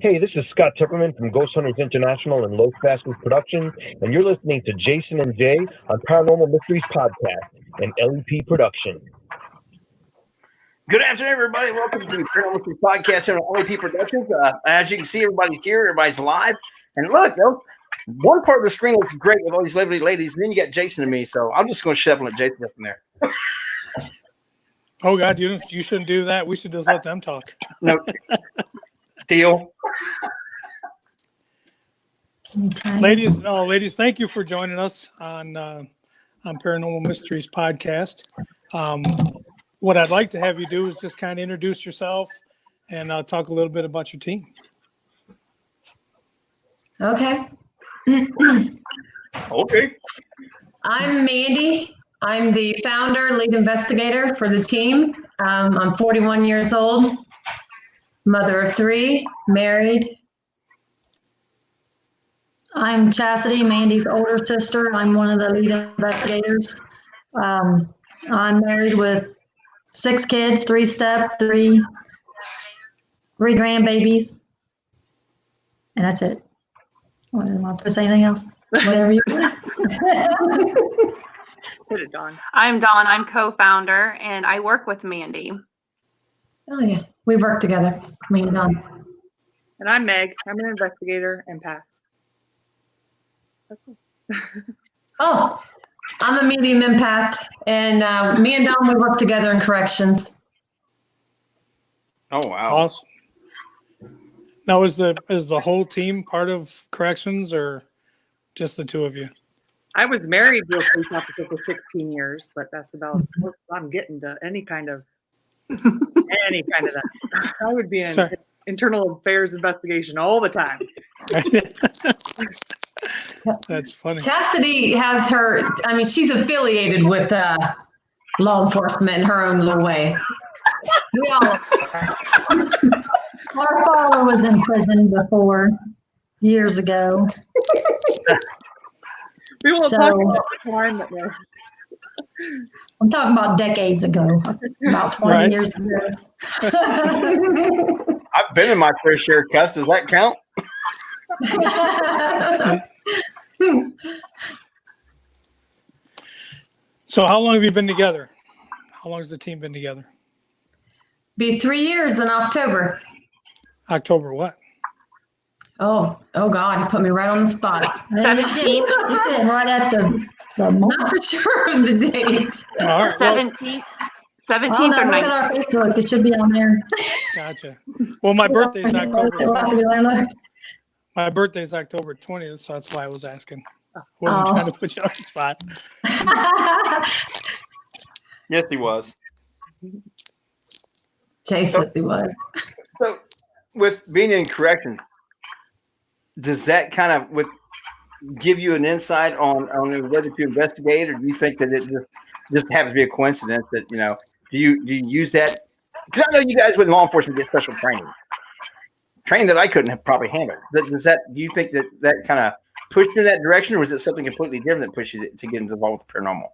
Hey, this is Scott Tipperman from Ghost Hunters International and Los Fasters Productions, and you're listening to Jason and Jay on Paranormal Mysteries Podcast, an LEP production. Good afternoon, everybody. Welcome to the Paranormal Mysteries Podcast and LEP Productions. As you can see, everybody's here. Everybody's live. And look, one part of the screen looks great with all these lovely ladies, and then you got Jason and me. So I'm just going to shut up and let Jason up from there. Oh, God, you shouldn't do that. We should just let them talk. No. Deal. Ladies, thank you for joining us on Paranormal Mysteries Podcast. What I'd like to have you do is just kind of introduce yourself and talk a little bit about your team. Okay. Okay. I'm Mandy. I'm the founder, lead investigator for the team. I'm 41 years old, mother of 3, married. I'm Chastity, Mandy's older sister. I'm one of the lead investigators. I'm married with 6 kids, 3 step, 3 grandbabies. And that's it. What am I supposed to say anything else? Whatever you want. Hit it, Dawn. I'm Dawn. I'm co-founder, and I work with Mandy. Oh yeah, we work together, me and Don. And I'm Meg. I'm an investigator and Pat. That's cool. Oh, I'm a medium empath, and me and Don, we work together in corrections. Oh, wow. Awesome. Now, is the whole team part of corrections or just the 2 of you? I was married to a police officer for 16 years, but that's about as close as I'm getting to any kind of that. I would be in internal affairs investigation all the time. That's funny. Chastity has she's affiliated with law enforcement in her own little way. We all are. Our father was in prison before, years ago. We won't talk about the time that was. I'm talking about decades ago, about 20 years ago. I've been in my fair share of cuss. Does that count? So how long have you been together? How long has the team been together? Be 3 years in October. October what? Oh God, you put me right on the spot. 17. Right at the Not for sure of the date. All right. 17th or look at 19th. our Facebook. It should be on there. Gotcha. Well, my birthday is October We'll have to 20th. go and look. My birthday is October 20th, so that's why I was asking. I wasn't trying to put you on the spot. Yes, he was. Jay says he was. So, with being in corrections, does that kind of give you an insight on whether to investigate, or do you think that it just happens to be a coincidence that do you use that? Because I know you guys with law enforcement get special training that I couldn't have probably handled. Do you think that kind of pushed you in that direction, or was it something completely different that pushed you to get involved with paranormal?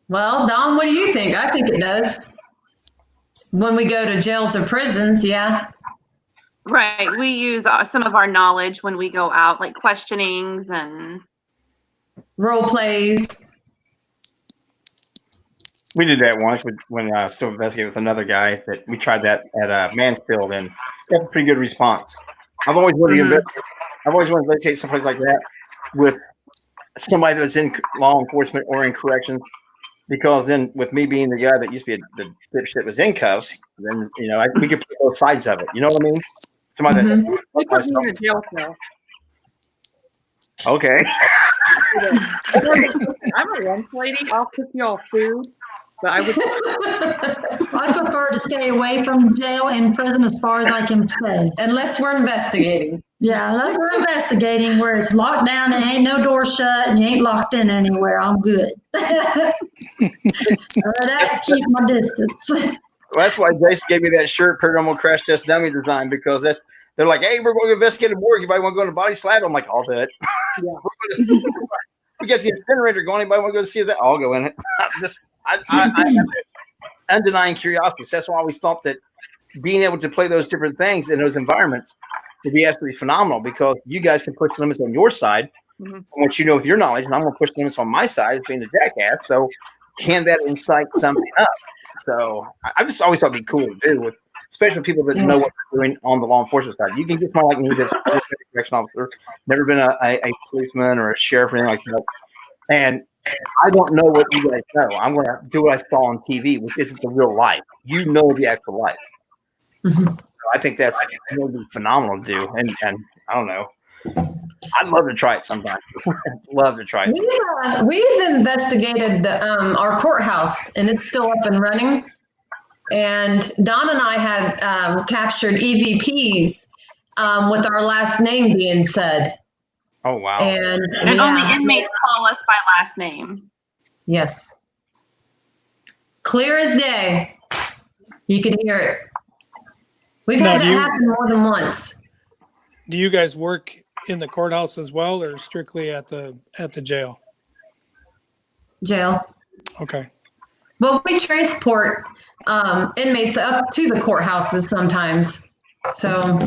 Well, Don, what do you think? I think it does. When we go to jails or prisons, yeah. Right. We use some of our knowledge when we go out, like questionings and Role plays. We did that once when I still investigated with another guy. That we tried that at Mansfield, and that's a pretty good response. I've always wanted to investigate someplace like that with somebody that's in law enforcement or in corrections, because then with me being the guy that used to be the bitch that was in cuffs, then we could play both sides of it. You know what I mean? Somebody that We put me in a jail cell. okay. I'm a lunch lady. I'll cook y'all food, but I would. I prefer to stay away from jail and prison as far as I can stay. Unless we're investigating. Yeah, unless we're investigating where it's locked down and ain't no door shut and you ain't locked in anywhere, I'm good. I have to keep my distance. Well, that's why Jason gave me that shirt, Paranormal Crash Test Dummy Design, because they're like, hey, we're going to investigate a morgue. Anybody want to go in a body slab? I'm like, I'll do it. Yeah. We got the incinerator going. Anybody want to go see that? I'll go in it. undenying curiosity. So that's why I always thought that being able to play those different things in those environments would be absolutely phenomenal, because you guys can push limits on your side, from what you know with your knowledge, and I'm going to push limits on my side as being a jackass. So can that incite something up? So I just always thought it'd be cool to do, with especially people that know what they're doing on the law enforcement side. You can get someone like me that's a correction officer, never been a policeman or a sheriff or anything like that, and I don't know what you guys know. I'm going to do what I saw on TV, which isn't the real life. You know the actual life. So I think that's going to be phenomenal to do, and I don't know. I'd love to try it sometime. Love to try it. We've investigated our courthouse, and it's still up and running. And Don and I had captured EVPs with our last name being said. Oh, wow. And only inmates call us by last name. Yes. Clear as day. You could hear it. We've had that happen more than once. Do you guys work in the courthouse as well, or strictly at the jail? Jail. Okay. Well, we transport inmates up to the courthouses sometimes. So.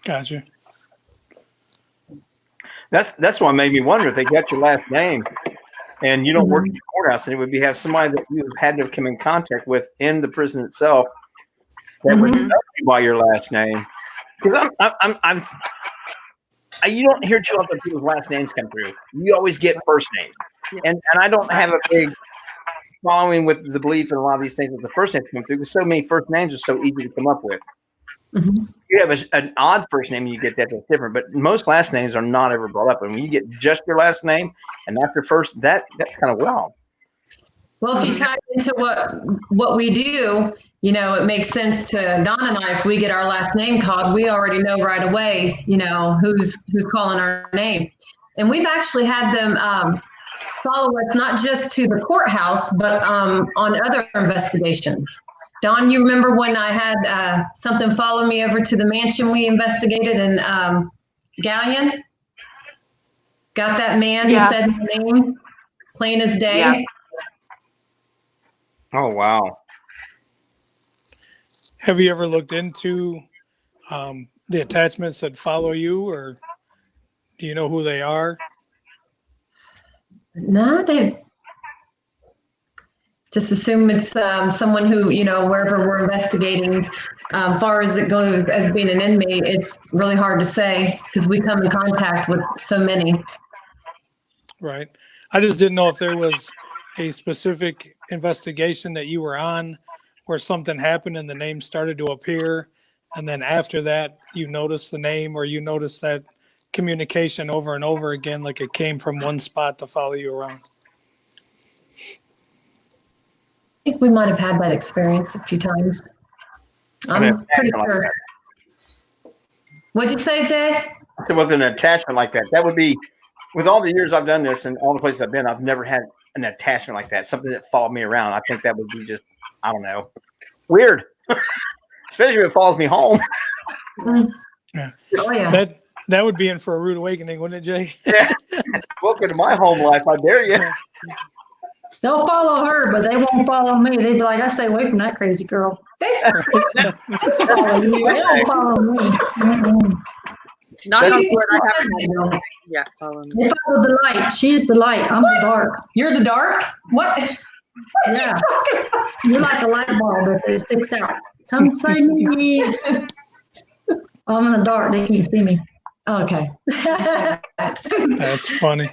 Gotcha. That's what made me wonder if they got your last name and you don't work in the courthouse, and it would be have somebody that you had to have come in contact with in the prison itself that would know you by your last name. Because you don't hear too often people's last names come through. You always get first names, and I don't have a big following with the belief in a lot of these things that the first names come through, because so many first names are so easy to come up with. You have an odd first name and you get that's different, but most last names are not ever brought up. And when you get just your last name and not your first, that's kind of wild. Well, if you tie into what we do, it makes sense to Don and I. If we get our last name called, we already know right away, who's calling our name. And we've actually had them follow us not just to the courthouse, but on other investigations. Don, you remember when I had something follow me over to the mansion we investigated in Galleon? Got that man who said his name, plain as day. Yeah. Oh, wow. Have you ever looked into the attachments that follow you, or do you know who they are? No, they just assume it's someone who, wherever we're investigating, far as it goes as being an inmate, it's really hard to say because we come in contact with so many. Right. I just didn't know if there was a specific investigation that you were on where something happened and the name started to appear, and then after that you noticed the name, or you noticed that communication over and over again, like it came from one spot to follow you around. I think we might have had that experience a few times. I'm pretty sure. What'd you say, Jay? I said with an attachment like that, that would be, with all the years I've done this and all the places I've been, I've never had an attachment like that, something that followed me around. I think that would be just, I don't know, weird, especially if it follows me home. Yeah. Oh, yeah. That would be in for a rude awakening, wouldn't it, Jay? Yeah. Welcome to my home life, I dare you. They'll follow her, but they won't follow me. They'd be like, I stay away from that crazy girl. They don't follow me. Not on what I haven't. Yeah, follow me. They follow the light. She's the light. I'm the dark. You're the dark? What? Yeah. You're like a light bulb if it sticks out. Come see me. I'm in the dark. They can't see me. Okay. That's funny.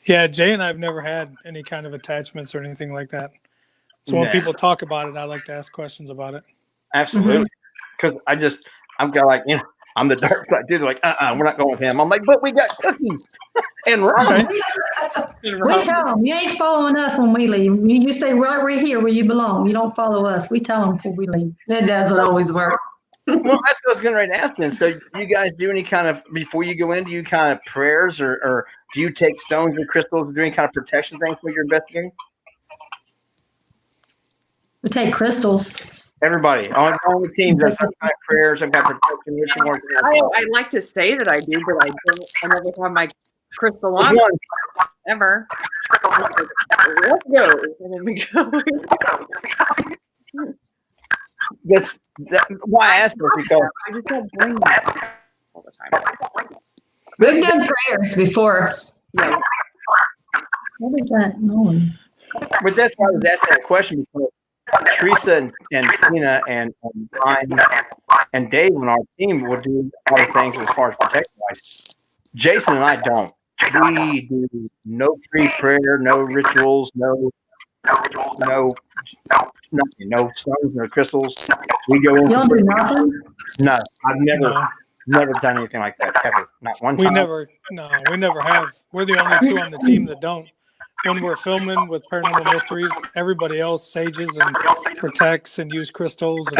Yeah, Jay and I have never had any kind of attachments or anything like that. So when people talk about it, I like to ask questions about it. Absolutely. Because I'm kind of like, I'm the dark side dude. They're like, we're not going with him. I'm like, but we got cookies and rum. We tell them, you ain't following us when we leave. You stay right here where you belong. You don't follow us. We tell them before we leave. That doesn't always work. Well, that's what I was going to ask then. So you guys do any kind of, before you go in, do you kind of prayers or do you take stones and crystals or do any kind of protection things when you're investigating? We take crystals. Everybody on the team does some kind of prayers. I've got protection. I like to say that I do, but I never have my crystal on ever. let's go. And then we go. Why I asked this because I just have brain all the time. We've done prayers before. Yeah. What is that noise? but that's why I was asking that question because Teresa and Tina and Brian and Dave on our team will do other things as far as protection wise. Jason and I don't. We do no pre-prayer, no rituals, no nothing, no stones, no crystals. We go You don't do into nothing? no. I've No, never done anything like that ever. Not one time. we never have. We're the only two on the team that don't. When we're filming with Paranormal Mysteries, everybody else sages and protects and use crystals. And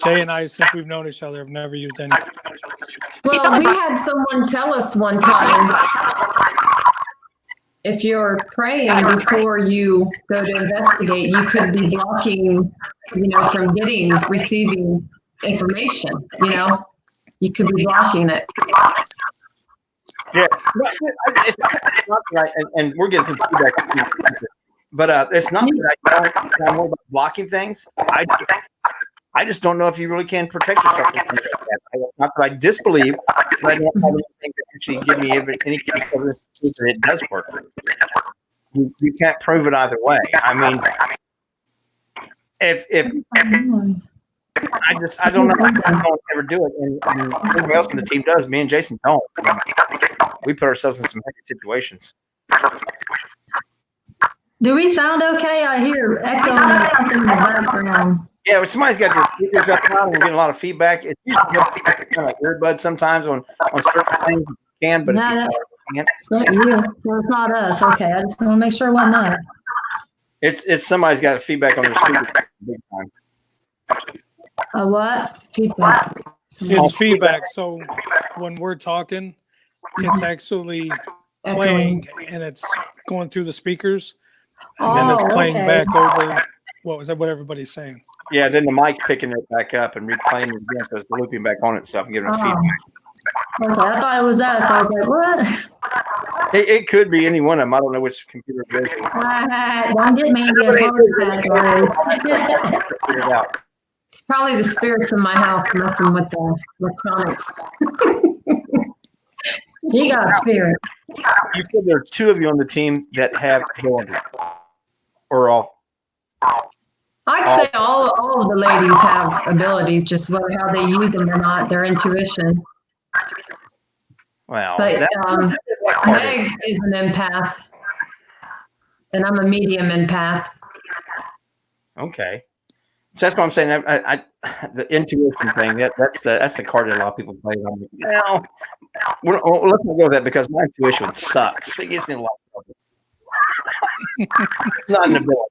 Jay and I, since we've known each other, have never used any. Well, we had someone tell us one time, if you're praying before you go to investigate, you could be blocking, from receiving information, you could be blocking it. Yeah, it's not right, and we're getting some feedback. But it's not that I know more about blocking things. I just don't know if you really can protect yourself from things like that. Not that I disbelieve, but I don't have anything to actually give me any evidence that it does work. You can't prove it either way. I mean, if I don't know. I don't ever do it, and everybody else in the team does. Me and Jason don't. We put ourselves in some heavy situations. Do we sound okay? I hear echo or something in the background. Yeah, when somebody's got their speakers up loud and we're getting a lot of feedback, it's usually kind of like earbuds sometimes on certain things you can, but if you can't. It's not you. So it's not us. Okay, I just want to make sure it wasn't us. It's somebody's got feedback on their speakers big time. A what? Feedback. It's feedback. So when we're talking, it's actually playing and it's going through the speakers, and then it's playing back over what everybody's saying. Yeah, then the mic's picking it back up and replaying it again, so it's looping back on itself and giving it feedback. Okay, I thought it was us. I was like, what? It could be any one of them. I don't know which computer it is. Don't get me a Figure it out. It's probably the spirits in my house messing with the electronics. You got spirit. You said there are two of you on the team that have abilities, or all. I'd say all of the ladies have abilities, just whether how they use them or not, their intuition. Well, But Meg is an empath, and I'm a medium empath. Okay, so that's what I'm saying. I the intuition thing that's the card that a lot of people play. Well, let's not go with that because my intuition sucks. It gives me a lot of trouble. It's not an ability.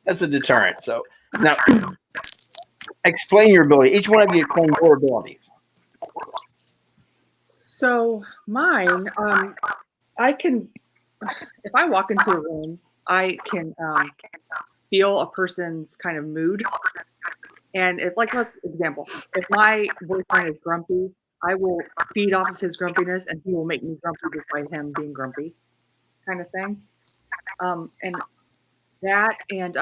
That's a deterrent. So now, explain your ability. Each one of you explain your abilities. So mine, I can, if I walk into a room, I can feel a person's kind of mood. And if, like, for example, if my boyfriend is grumpy, I will feed off of his grumpiness and he will make me grumpy just by him being grumpy, kind of thing. And that, and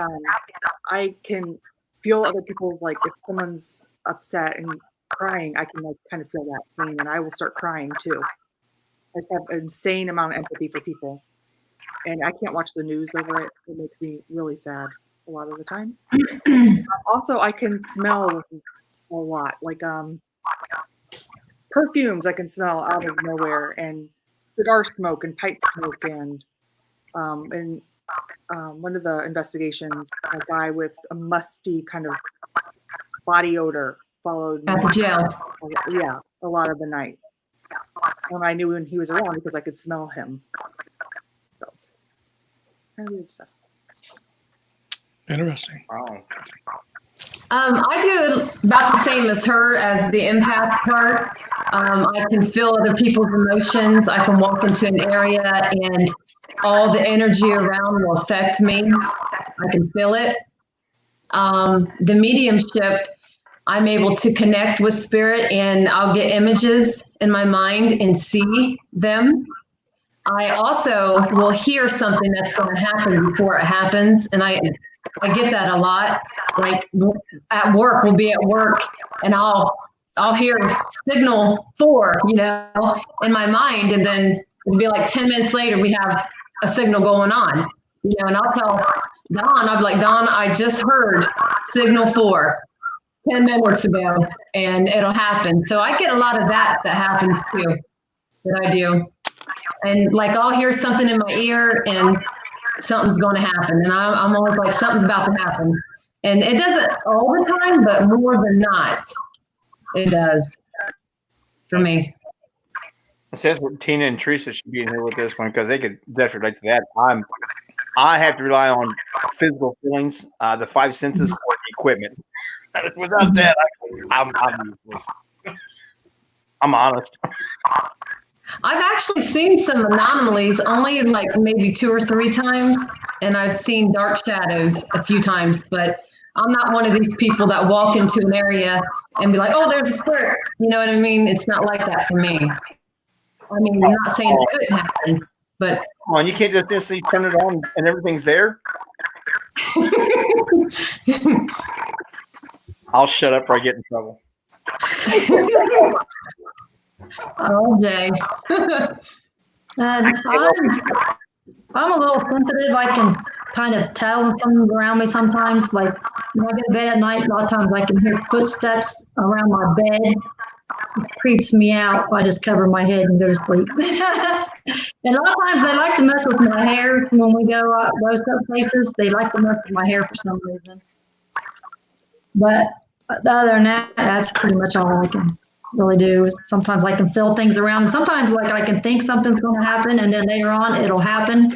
I can feel other people's, like, if someone's upset and crying, I can, like, kind of feel that pain and I will start crying too. I just have an insane amount of empathy for people. And I can't watch the news over it. It makes me really sad a lot of the times. Also, I can smell a lot, like perfumes I can smell out of nowhere, and cigar smoke and pipe smoke, and one of the investigations, a guy with a musty kind of body odor followed me At the jail. Yeah, a lot of the night. And I knew when he was around because I could smell him. So, kind of weird stuff. Interesting. Oh. I do about the same as her as the empath part. I can feel other people's emotions. I can walk into an area and all the energy around will affect me. I can feel it. The mediumship, I'm able to connect with spirit and I'll get images in my mind and see them. I also will hear something that's going to happen before it happens. And I get that a lot. Like at work, we'll be at work and I'll hear signal 4, in my mind. And then it'll be like 10 minutes later, we have a signal going on, and I'll tell Dawn, I'll be like, Dawn, I just heard signal 4 10 minutes ago, and it'll happen. So I get a lot of that happens too, that I do. And like, I'll hear something in my ear and something's going to happen. And I'm always like, something's about to happen. And it doesn't all the time, but more than not, it does for me. It says Tina and Teresa should be in here with this one because they could definitely relate to that. I have to rely on physical feelings, the 5 senses, or the equipment. Without that, I'm useless. I'm honest. I've actually seen some anomalies only like maybe 2 or 3 times, and I've seen dark shadows a few times, but I'm not one of these people that walk into an area and be like, oh, there's a spirit. You know what I mean? It's not like that for me. I mean, I'm not saying it couldn't happen, but. Come on, you can't just instantly turn it on and everything's there. I'll shut up before I get in trouble. Oh, Jay. And I'm a little sensitive. I can kind of tell when someone's around me sometimes. Like when I go to bed at night, a lot of times I can hear footsteps around my bed. It creeps me out. I just cover my head and go to sleep. And a lot of times they like to mess with my hair when we go those places. They like to mess with my hair for some reason. But other than that, that's pretty much all I can really do. Sometimes I can feel things around, and sometimes like I can think something's going to happen, and then later on it'll happen.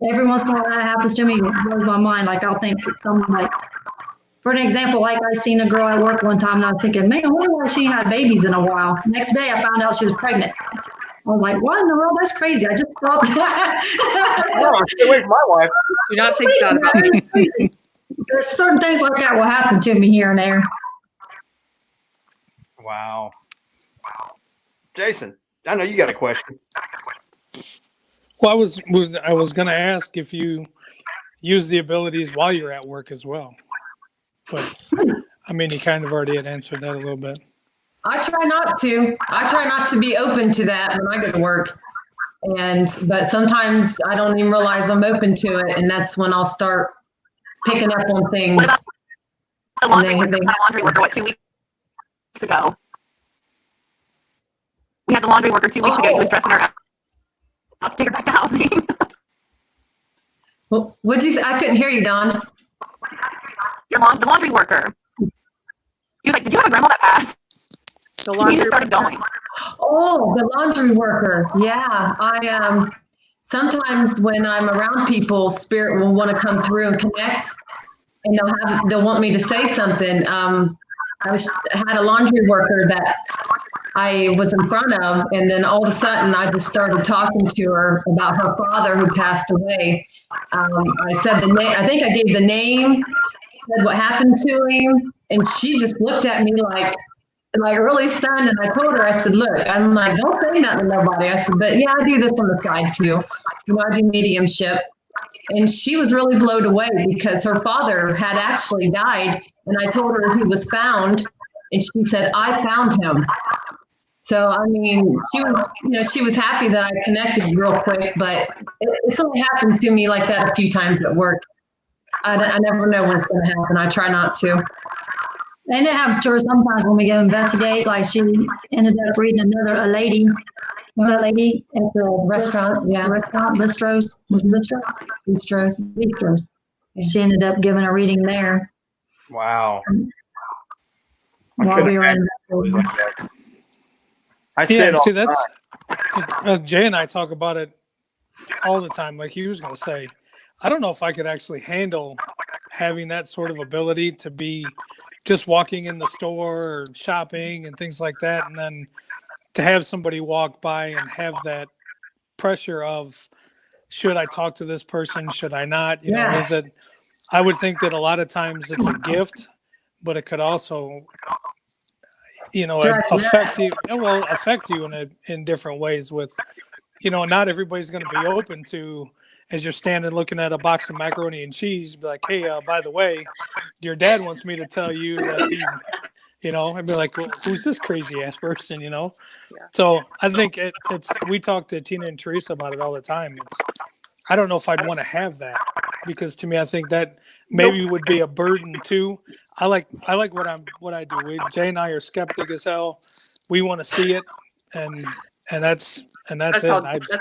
Every once in a while that happens to me, it blows my mind. Like I'll think something like, for an example, like I seen a girl at work one time, and I was thinking, man, I wonder why she had babies in a while. Next day I found out she was pregnant. I was like, what in the world? That's crazy. I just thought that. Oh, stay away from my wife. Do not think that about it. There's certain things like that will happen to me here and there. Wow. Jason, I know you got a question. Well, I was going to ask if you use the abilities while you're at work as well. But, I mean, you kind of already had answered that a little bit. I try not to. I try not to be open to that when I go to work. But sometimes I don't even realize I'm open to it. And that's when I'll start picking up on things. The laundry worker, my laundry worker, 2 weeks ago. We had the laundry worker 2 weeks ago. He was dressing her up to take her back to housing. Well, what'd you say? I couldn't hear you, Don. The laundry worker. He was like, did you have a grandma that passed? The He laundry just started going. Oh, the laundry worker. Yeah. I sometimes when I'm around people, spirit will want to come through and connect, and they'll want me to say something. I had a laundry worker that I was in front of, and then all of a sudden I just started talking to her about her father who passed away. I said the name. I think I gave the name, said what happened to him, and she just looked at me like really stunned. And I told her, I said, look, I'm like, don't say nothing to nobody. I said, but yeah, I do this on the side too. I do mediumship. And she was really blown away because her father had actually died. And I told her he was found, and she said, I found him. So, I mean, she was happy that I connected real quick, but it's only happened to me like that a few times at work. I never know what's going to happen. I try not to. And it happens to her sometimes when we go investigate. Like she ended up reading a lady at the Restaurant, yeah. Bistros. Was it Bistros? Bistros. She ended up giving a reading there. Wow. While we were in I said, see, that's Jay and I talk about it all the time. Like he was going to say, I don't know if I could actually handle having that sort of ability to be just walking in the store or shopping and things like that, and then to have somebody walk by and have that pressure of, should I talk to this person? Should I not? You know, is it? I would think that a lot of times it's a gift, but it could also, affect you. Well, affect you in different ways with not everybody's going to be open to, as you're standing looking at a box of macaroni and cheese, be like, hey, by the way, your dad wants me to tell you that I'd be like, well, who's this crazy ass person, Yeah. So I think we talk to Tina and Teresa about it all the time. I don't know if I'd want to have that, because to me, I think that maybe would be a burden too. I like what I do. Jay and I are skeptic as hell. We want to see it, and that's it. That's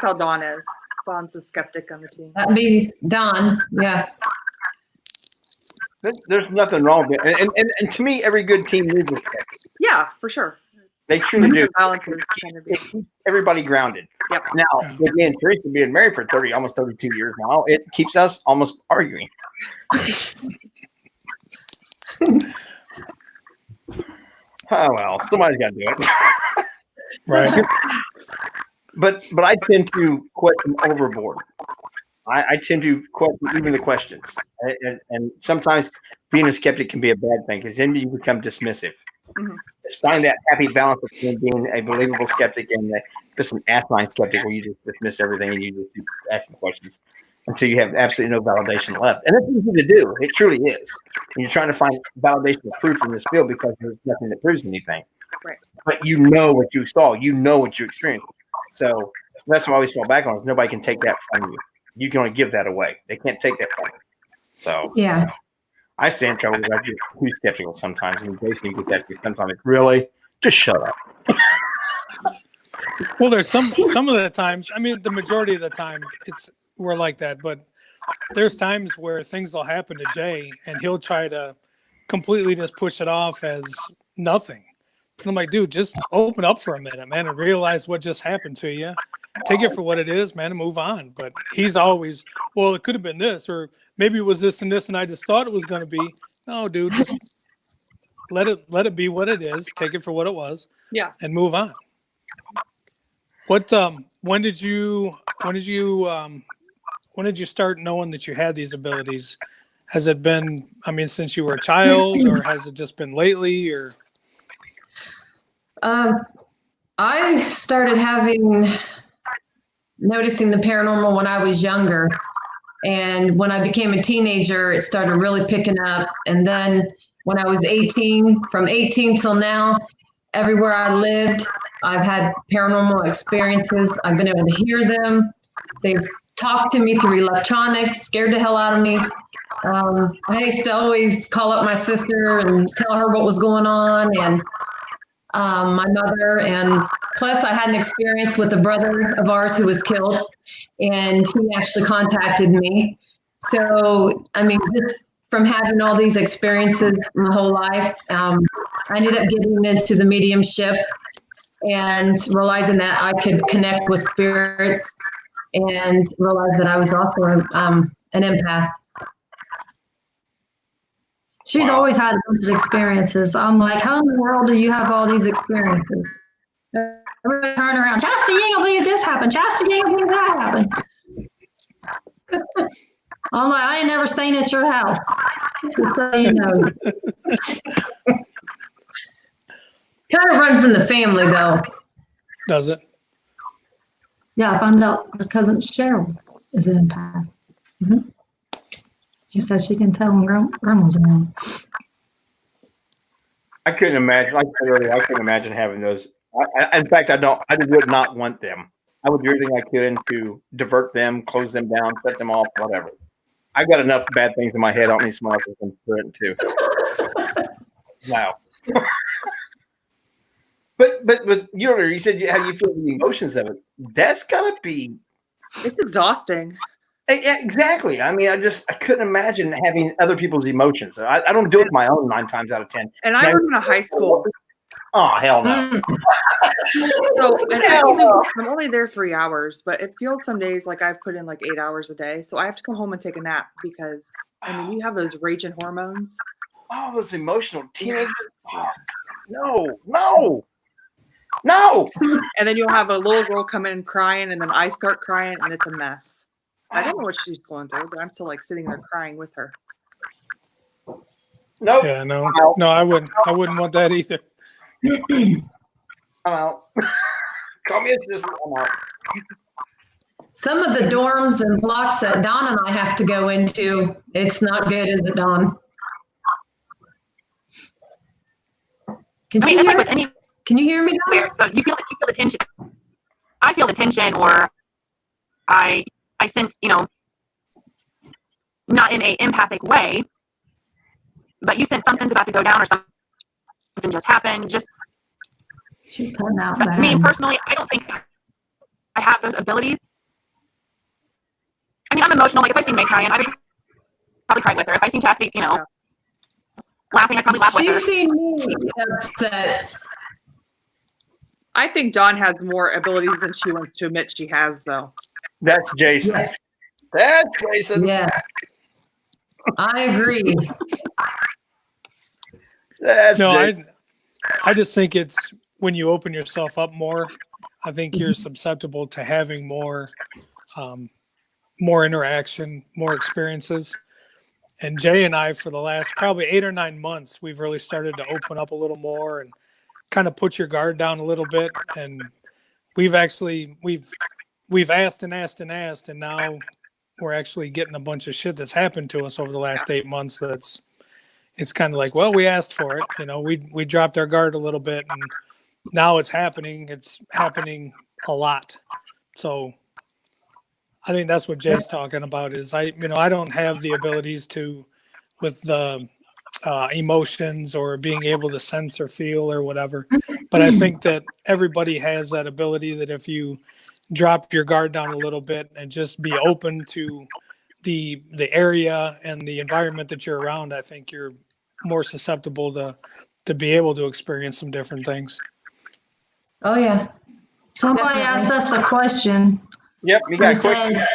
how Dawn is. Dawn's a skeptic on the team. That'd be Don. Yeah. There's nothing wrong with it. And to me, every good team needs a skeptic. Yeah, for sure. They truly do. Balances kind of It keeps everybody grounded. Yep. Now, with me and Teresa being married for almost 32 years now, it keeps us almost arguing. Oh well, somebody's got to do it. right. But I tend to question overboard. I tend to question even the questions, and sometimes being a skeptic can be a bad thing, because then you become dismissive. Mm-hmm. Just find that happy balance between being a believable skeptic and just an asinine skeptic, where you just dismiss everything and you just keep asking questions until you have absolutely no validation left. And it's easy to do. It truly is. And you're trying to find validation of proof in this field because there's nothing that proves anything. Right. But you know what you saw. You know what you experienced. So that's what I always fall back on, is nobody can take that from you. You can only give that away. They can't take that from you. So Yeah. I stay in trouble because I get too skeptical sometimes. And Jason, you get that sometimes. Like, really? Just shut up. Well, there's some of the times, I mean, the majority of the time we're like that, but there's times where things will happen to Jay and he'll try to completely just push it off as nothing. And I'm like, dude, just open up for a minute, man, and realize what just happened to you. Take it for what it is, man, and move on. But he's always, well, it could have been this, or maybe it was this and this, and I just thought it was going to be. No, dude, just let it be what it is. Take it for what it was. Yeah. And move on. What when did you start knowing that you had these abilities? Has it been, I mean, since you were a child, or has it just been lately, or? I started noticing the paranormal when I was younger. And when I became a teenager, it started really picking up. And then when I was 18, from 18 till now, everywhere I lived, I've had paranormal experiences. I've been able to hear them. They've talked to me through electronics, scared the hell out of me. I used to always call up my sister and tell her what was going on, and my mother. And plus, I had an experience with a brother of ours who was killed, and he actually contacted me. So, I mean, just from having all these experiences my whole life, I ended up getting into the mediumship and realizing that I could connect with spirits, and realized that I was also an empath. She's always had a bunch of experiences. I'm like, how in the world do you have all these experiences? Everybody turn around. Chastity, you ain't gonna believe this happened. Chastity, you ain't gonna believe that happened. I'm like, I ain't never staying at your house. Just so you know. Kind of runs in the family, though. Does it? Yeah, I found out her cousin Cheryl is an empath. Mm-hmm. She says she can tell when grandma's around. I couldn't imagine. Like I said earlier, I couldn't imagine having those. In fact, I would not want them. I would do everything I could to divert them, close them down, set them off, whatever. I've got enough bad things in my head. I don't need someone else to put it too. No. But with you said how you feel the emotions of it. That's gotta be. It's exhausting. Yeah, exactly. I mean, I couldn't imagine having other people's emotions. I don't do it with my own 9 times out of 10. And I was in a high school. Oh, hell no. So and I'm only there 3 hours, but it feels some days like I've put in like 8 hours a day. So I have to come home and take a nap because, I mean, you have those raging hormones. Oh, those emotional teenagers. Oh, no. And then you'll have a little girl come in crying, and then I start crying, and it's a mess. I don't know what she's going through, but I'm still like sitting there crying with her. Nope. Yeah, no, I wouldn't want that either. I'm out. Call me a sister. I'm out. Some of the dorms and blocks that Don and I have to go into, it's not good, is it, Don? Can I you mean, it's hear, like with any can you hear me, Don? fear, but you feel the tension. I feel the tension, or I sense, not in a empathic way, but you sense something's about to go down or something just happened. Just She's cutting out but bad. me personally, I don't think I have those abilities. I mean, I'm emotional. Like if I see Meg crying, I would probably cry with her. If I see Chastity, laughing, I'd probably laugh with her. She's seen me upset. I think Dawn has more abilities than she wants to admit she has, though. That's Jason. Yes. That's Jason. Yeah. I agree. That's No, Jason. I just think it's when you open yourself up more, I think you're susceptible to having more interaction, more experiences. And Jay and I, for the last probably 8 or 9 months, we've really started to open up a little more and kind of put your guard down a little bit. And we've asked and asked and asked, and now we're actually getting a bunch of shit that's happened to us over the last 8 months. It's kind of like, well, we asked for it. We dropped our guard a little bit, and now it's happening. It's happening a lot. So I think that's what Jay's talking about is I don't have the abilities with the emotions or being able to sense or feel or whatever. But I think that everybody has that ability that if you drop your guard down a little bit and just be open to the area and the environment that you're around, I think you're more susceptible to be able to experience some different things. Oh, yeah. Somebody asked us a question. Yep, you got a They question. said-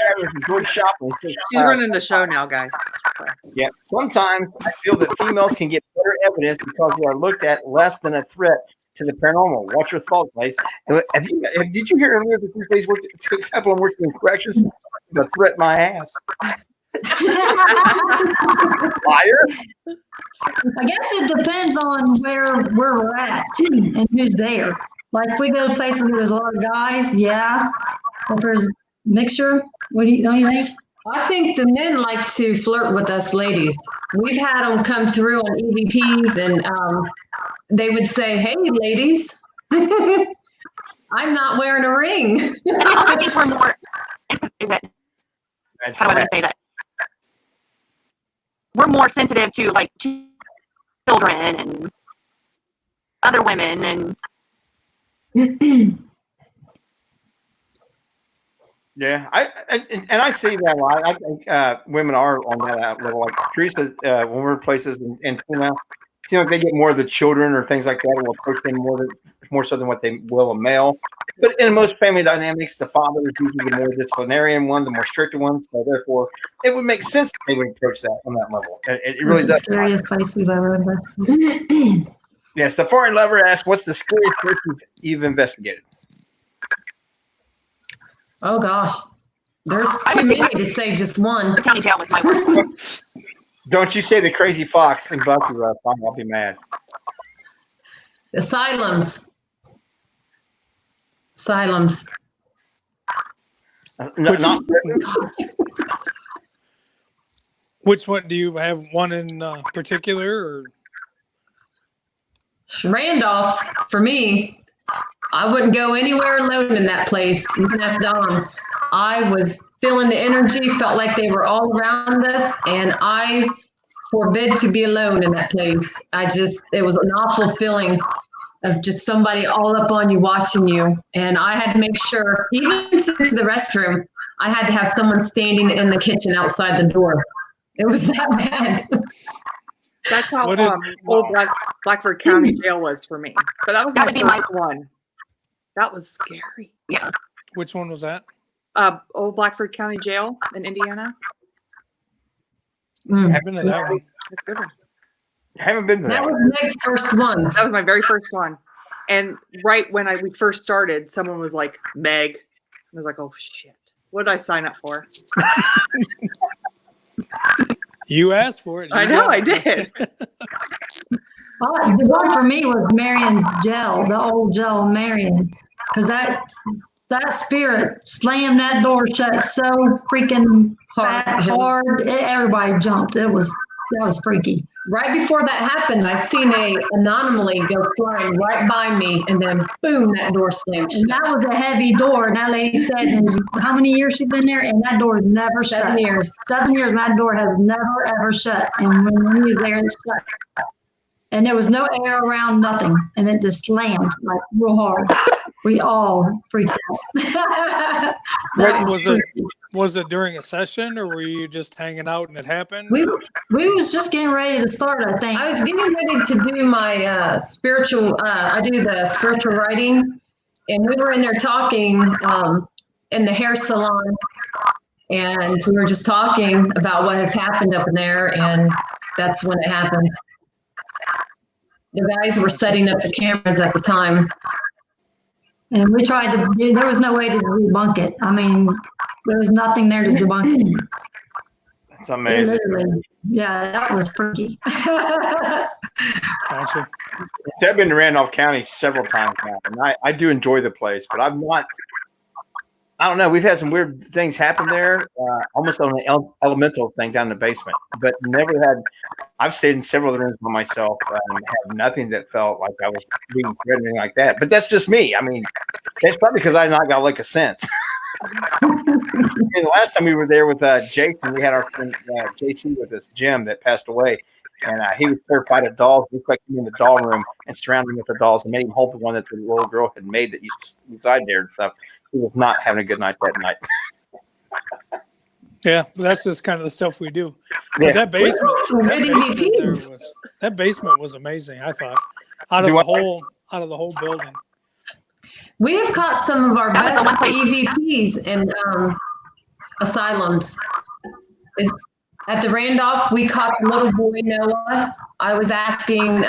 George shopping. She's running the show now, guys. So, Yeah. Sometimes I feel that females can get better evidence because they are looked at less than a threat to the paranormal. What's your thoughts, Lace? Did you hear earlier that 3 days worked? A couple of working in corrections. The threat my ass. Liar. I guess it depends on where we're at and who's there. Like if we go to places where there's a lot of guys, yeah. If there's mixture, don't you think? I think the men like to flirt with us ladies. We've had them come through on EVPs and they would say, "Hey, ladies, I'm not wearing a ring." And I think we're more, is it, how do I want to say that? We're more sensitive to like children and other women and Yeah, I see that a lot. I think women are on that level. Like Teresa, when we're in places in Tuna, it seems like they get more of the children or things like that, and will approach them more so than what they will a male. But in most family dynamics, the father is usually the more disciplinarian one, the more stricter one. So therefore, it would make sense that they would approach that on that level. It really does. Scariest place we've ever investigated. Yeah, Safari Lover asks, "What's the scariest place you've investigated?" Oh gosh, there's too many to say just one. the county jail was my worst. Don't you say the crazy fox in Bucky Rough. I'll be mad. Asylums. Which one do you have? One in particular, or Randolph, for me, I wouldn't go anywhere alone in that place. You can ask Dawn. I was feeling the energy, felt like they were all around us, and I forbid to be alone in that place. It was an awful feeling of just somebody all up on you, watching you. And I had to make sure, even to the restroom, I had to have someone standing in the kitchen outside the door. It was that bad. that's how What did- old Blackford County Jail was for me. But that was That my would be first one. That was scary. Yeah. which one was that? Old Blackford County Jail in Indiana. I've been to that one. It's a good one. Haven't been to That that. was Meg's first one. That was my very first one. And right when we first started, someone was like, "Meg." I was like, "Oh shit. What did I sign up for?" You asked for it. I You know got I it. did. The one for me was Marion's jail, the old jail in Marion, because that spirit slammed that door shut so freaking hard. Everybody jumped. That was freaky. Right before that happened, I seen a anomaly go flying right by me, and then boom, that door slammed shut. And that was a heavy door. And that lady said, how many years she's been there? And that door never shut. 7 years. 7 years, and that door has never, ever shut. And when he was there, it shut. And there was no air around, nothing. And it just slammed like real hard. We all freaked out. Was it during a session, or were you just hanging out and it happened? We was just getting ready to start, I think. I was getting ready to do my spiritual, I do the spiritual writing, and we were in there talking in the hair salon, and we were just talking about what has happened up in there, and that's when it happened. The guys were setting up the cameras at the time. And we tried to, there was no way to debunk it. I mean, there was nothing there to debunk it. That's amazing. Yeah, that was freaky. Gotcha. I've been to Randolph County several times now, and I do enjoy the place, but I'm not. I don't know. We've had some weird things happen there, almost on an elemental thing down in the basement, but never had. I've stayed in several of the rooms by myself and had nothing that felt like I was being threatened like that. But that's just me. I mean, it's probably because I not got like a sense. The last time we were there with Jason, we had our friend JC with us, Jim, that passed away. And he was terrified of dolls. We collected him in the doll room and surrounded him with the dolls and made him hold the one that the little girl had made that used to reside there and stuff. He was not having a good night that night. Yeah, that's just kind of the stuff we do. Yeah. But that basement was amazing, I thought. Out of the whole building. We have caught some of our best EVPs in asylums. At the Randolph, we caught the little boy Noah. I was asking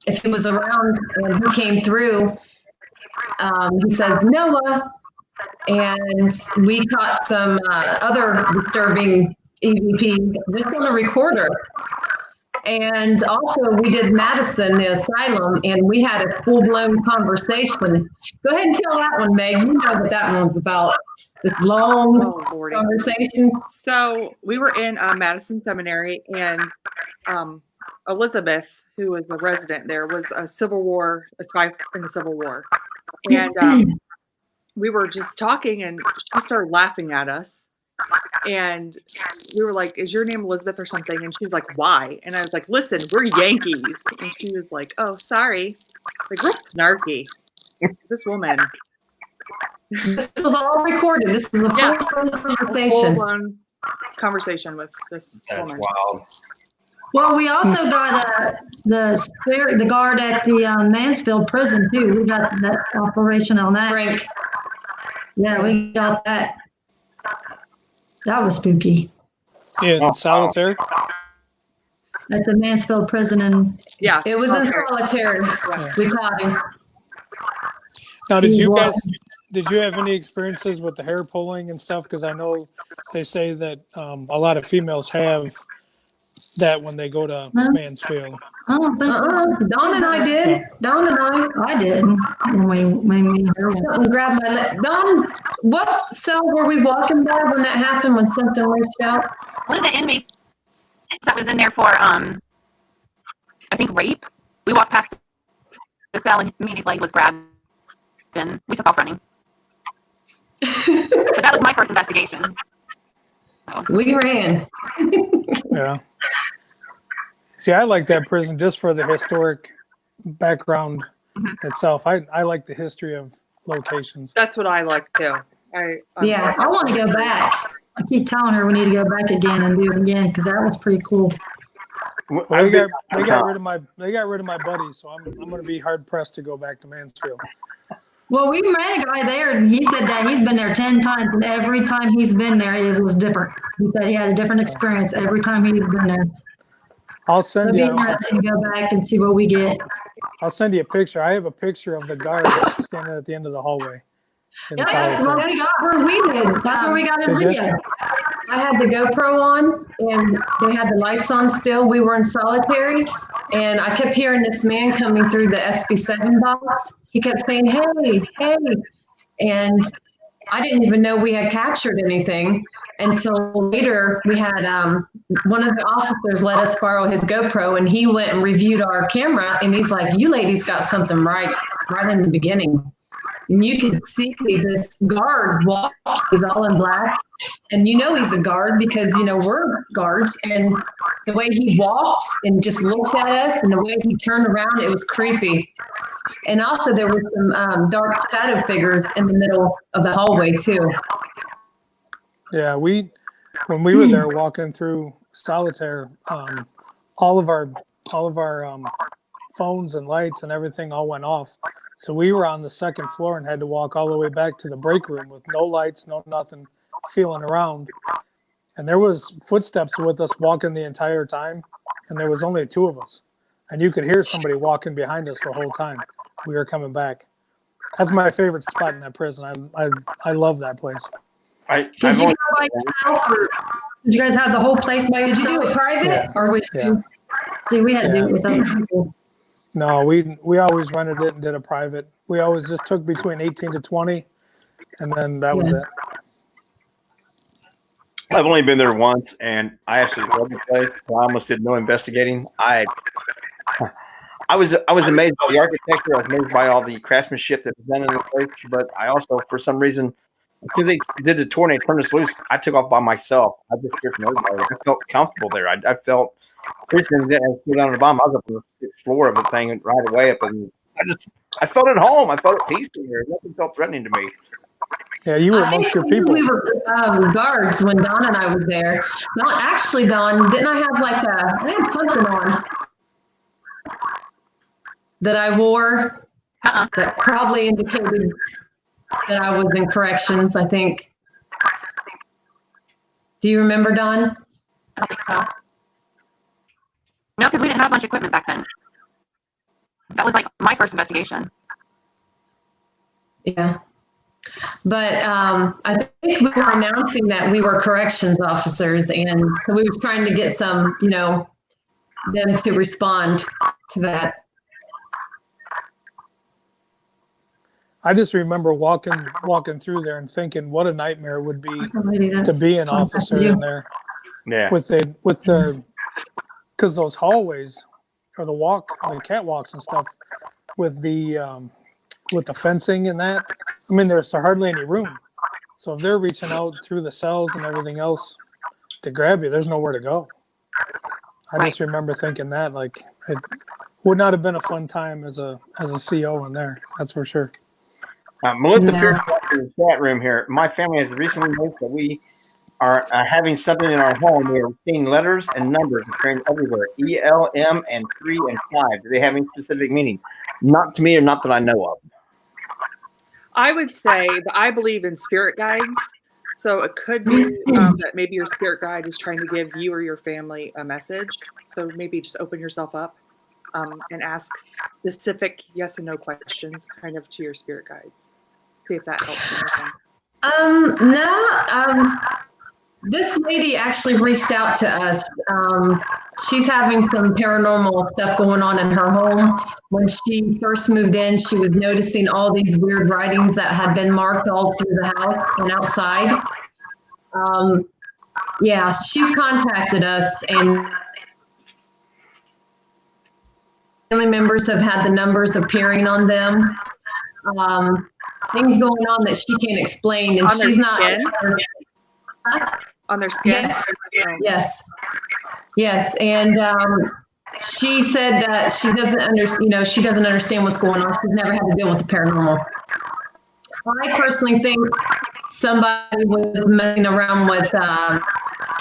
if he was around, and he came through. He says Noah, and we caught some other disturbing EVPs just on a recorder. And also, we did Madison, the asylum, and we had a full-blown conversation. Go ahead and tell that one, Meg. You know what that one's about. This long conversation. So we were in Madison Seminary, and Elizabeth, who was the resident there, was a spy in the Civil War. And we were just talking, and she started laughing at us. And we were like, is your name Elizabeth or something? And she was like, why? And I was like, listen, we're Yankees. And she was like, oh, sorry. Like, we're snarky. This woman. This was all recorded. This is a full conversation. Conversation with this woman. Wild. Well, we also got the guard at the Mansfield prison, too. We got that operation on that. Frank. Yeah, we got that. That was spooky. Yeah, solitary. At the Mansfield prison, and it was in solitary. We caught him. Now, did you have any experiences with the hair pulling and stuff? Because I know they say that a lot of females have that when they go to Mansfield. Dawn and I did. Dawn and I did. When we something grabbed my leg. Dawn, what cell were we walking by when that happened? When something reached out? One of the inmates that was in there for I think rape. We walked past the cell and Minnie's leg was grabbed, and we took off running. But that was my first investigation. So. We ran. Yeah. See, I like that prison just for the historic background itself. I like the history of locations. That's what I like too. I want to go back. I keep telling her we need to go back again and do it again because that was pretty cool. Well, they got rid of my buddy, so I'm going to be hard pressed to go back to Mansfield. Well, we met a guy there, and he said that he's been there 10 times, and every time he's been there, it was different. He said he had a different experience every time he's been there. I'll send you. It'll be interesting to go back and see what we get. I'll send you a picture. I have a picture of the guard standing at the end of the hallway. That's what we got. Where we did. That's where we got it. I had the GoPro on, and they had the lights on still. We were in solitary, and I kept hearing this man coming through the SB7 box. He kept saying, "Hey, hey," And I didn't even know we had captured anything. And so later we had one of the officers let us borrow his GoPro, and he went and reviewed our camera, and he's like, "You ladies got something right in the beginning." And you could see this guard walk, he's all in black. And he's a guard because, we're guards. And the way he walked and just looked at us and the way he turned around, it was creepy. And also there was some dark shadow figures in the middle of the hallway too. Yeah, when we were there walking through solitaire, all of our phones and lights and everything all went off. So we were on the second floor and had to walk all the way back to the break room with no lights, no nothing, feeling around. And there was footsteps with us walking the entire time, and there was only 2 of us. And you could hear somebody walking behind us the whole time we were coming back. That's my favorite spot in that prison. I love that place. Did you guys have the whole place by yourself? Did you do it private or was you? See, we had to do it with other people. No, we always rented it and did a private. We always just took between 18 to 20, and then that was it. I've only been there once, and I actually love the place. I almost did no investigating. I was amazed by the architecture. I was amazed by all the craftsmanship that was done in the place. But I also, for some reason, since they did the tour and they turned us loose, I took off by myself. I just heard from everybody. I felt comfortable there. I felt pretty soon I stood down on the bottom. I was up on the 6th floor of the thing and right away up, and I felt at home. I felt at peace here. Nothing felt threatening to me. Yeah, you were amongst your people. We were guards when Don and I was there. No, actually, Don, didn't I have I had something on that I wore that probably indicated that I was in corrections, I think. Do you remember, Don? I don't think so. No, because we didn't have much equipment back then. That was my first investigation. Yeah. But I think we were announcing that we were corrections officers, and so we were trying to get some, them to respond to that. I just remember walking through there and thinking what a nightmare it would be to be an officer in there. Yeah. With the because those hallways or the catwalks and stuff with the fencing and that. I mean, there's hardly any room. So if they're reaching out through the cells and everything else to grab you, there's nowhere to go. I just remember thinking that it would not have been a fun time as a CO in there. That's for sure. Melissa Pierce in the chat room here. My family has recently noticed that we are having something in our home. We are seeing letters and numbers appearing everywhere. ELM and 3 and 5. Do they have any specific meaning? Not to me, or not that I know of. I would say that I believe in spirit guides. So it could be that maybe your spirit guide is trying to give you or your family a message. So maybe just open yourself up and ask specific yes and no questions kind of to your spirit guides. See if that helps anything. No. This lady actually reached out to us. She's having some paranormal stuff going on in her home. When she first moved in, she was noticing all these weird writings that had been marked all through the house and outside. Yeah, she's contacted us, and family members have had the numbers appearing on them. Things going on that she can't explain, and on she's not. On their skin? Yes. And she said that she doesn't understand what's going on. She's never had to deal with the paranormal. I personally think somebody was messing around with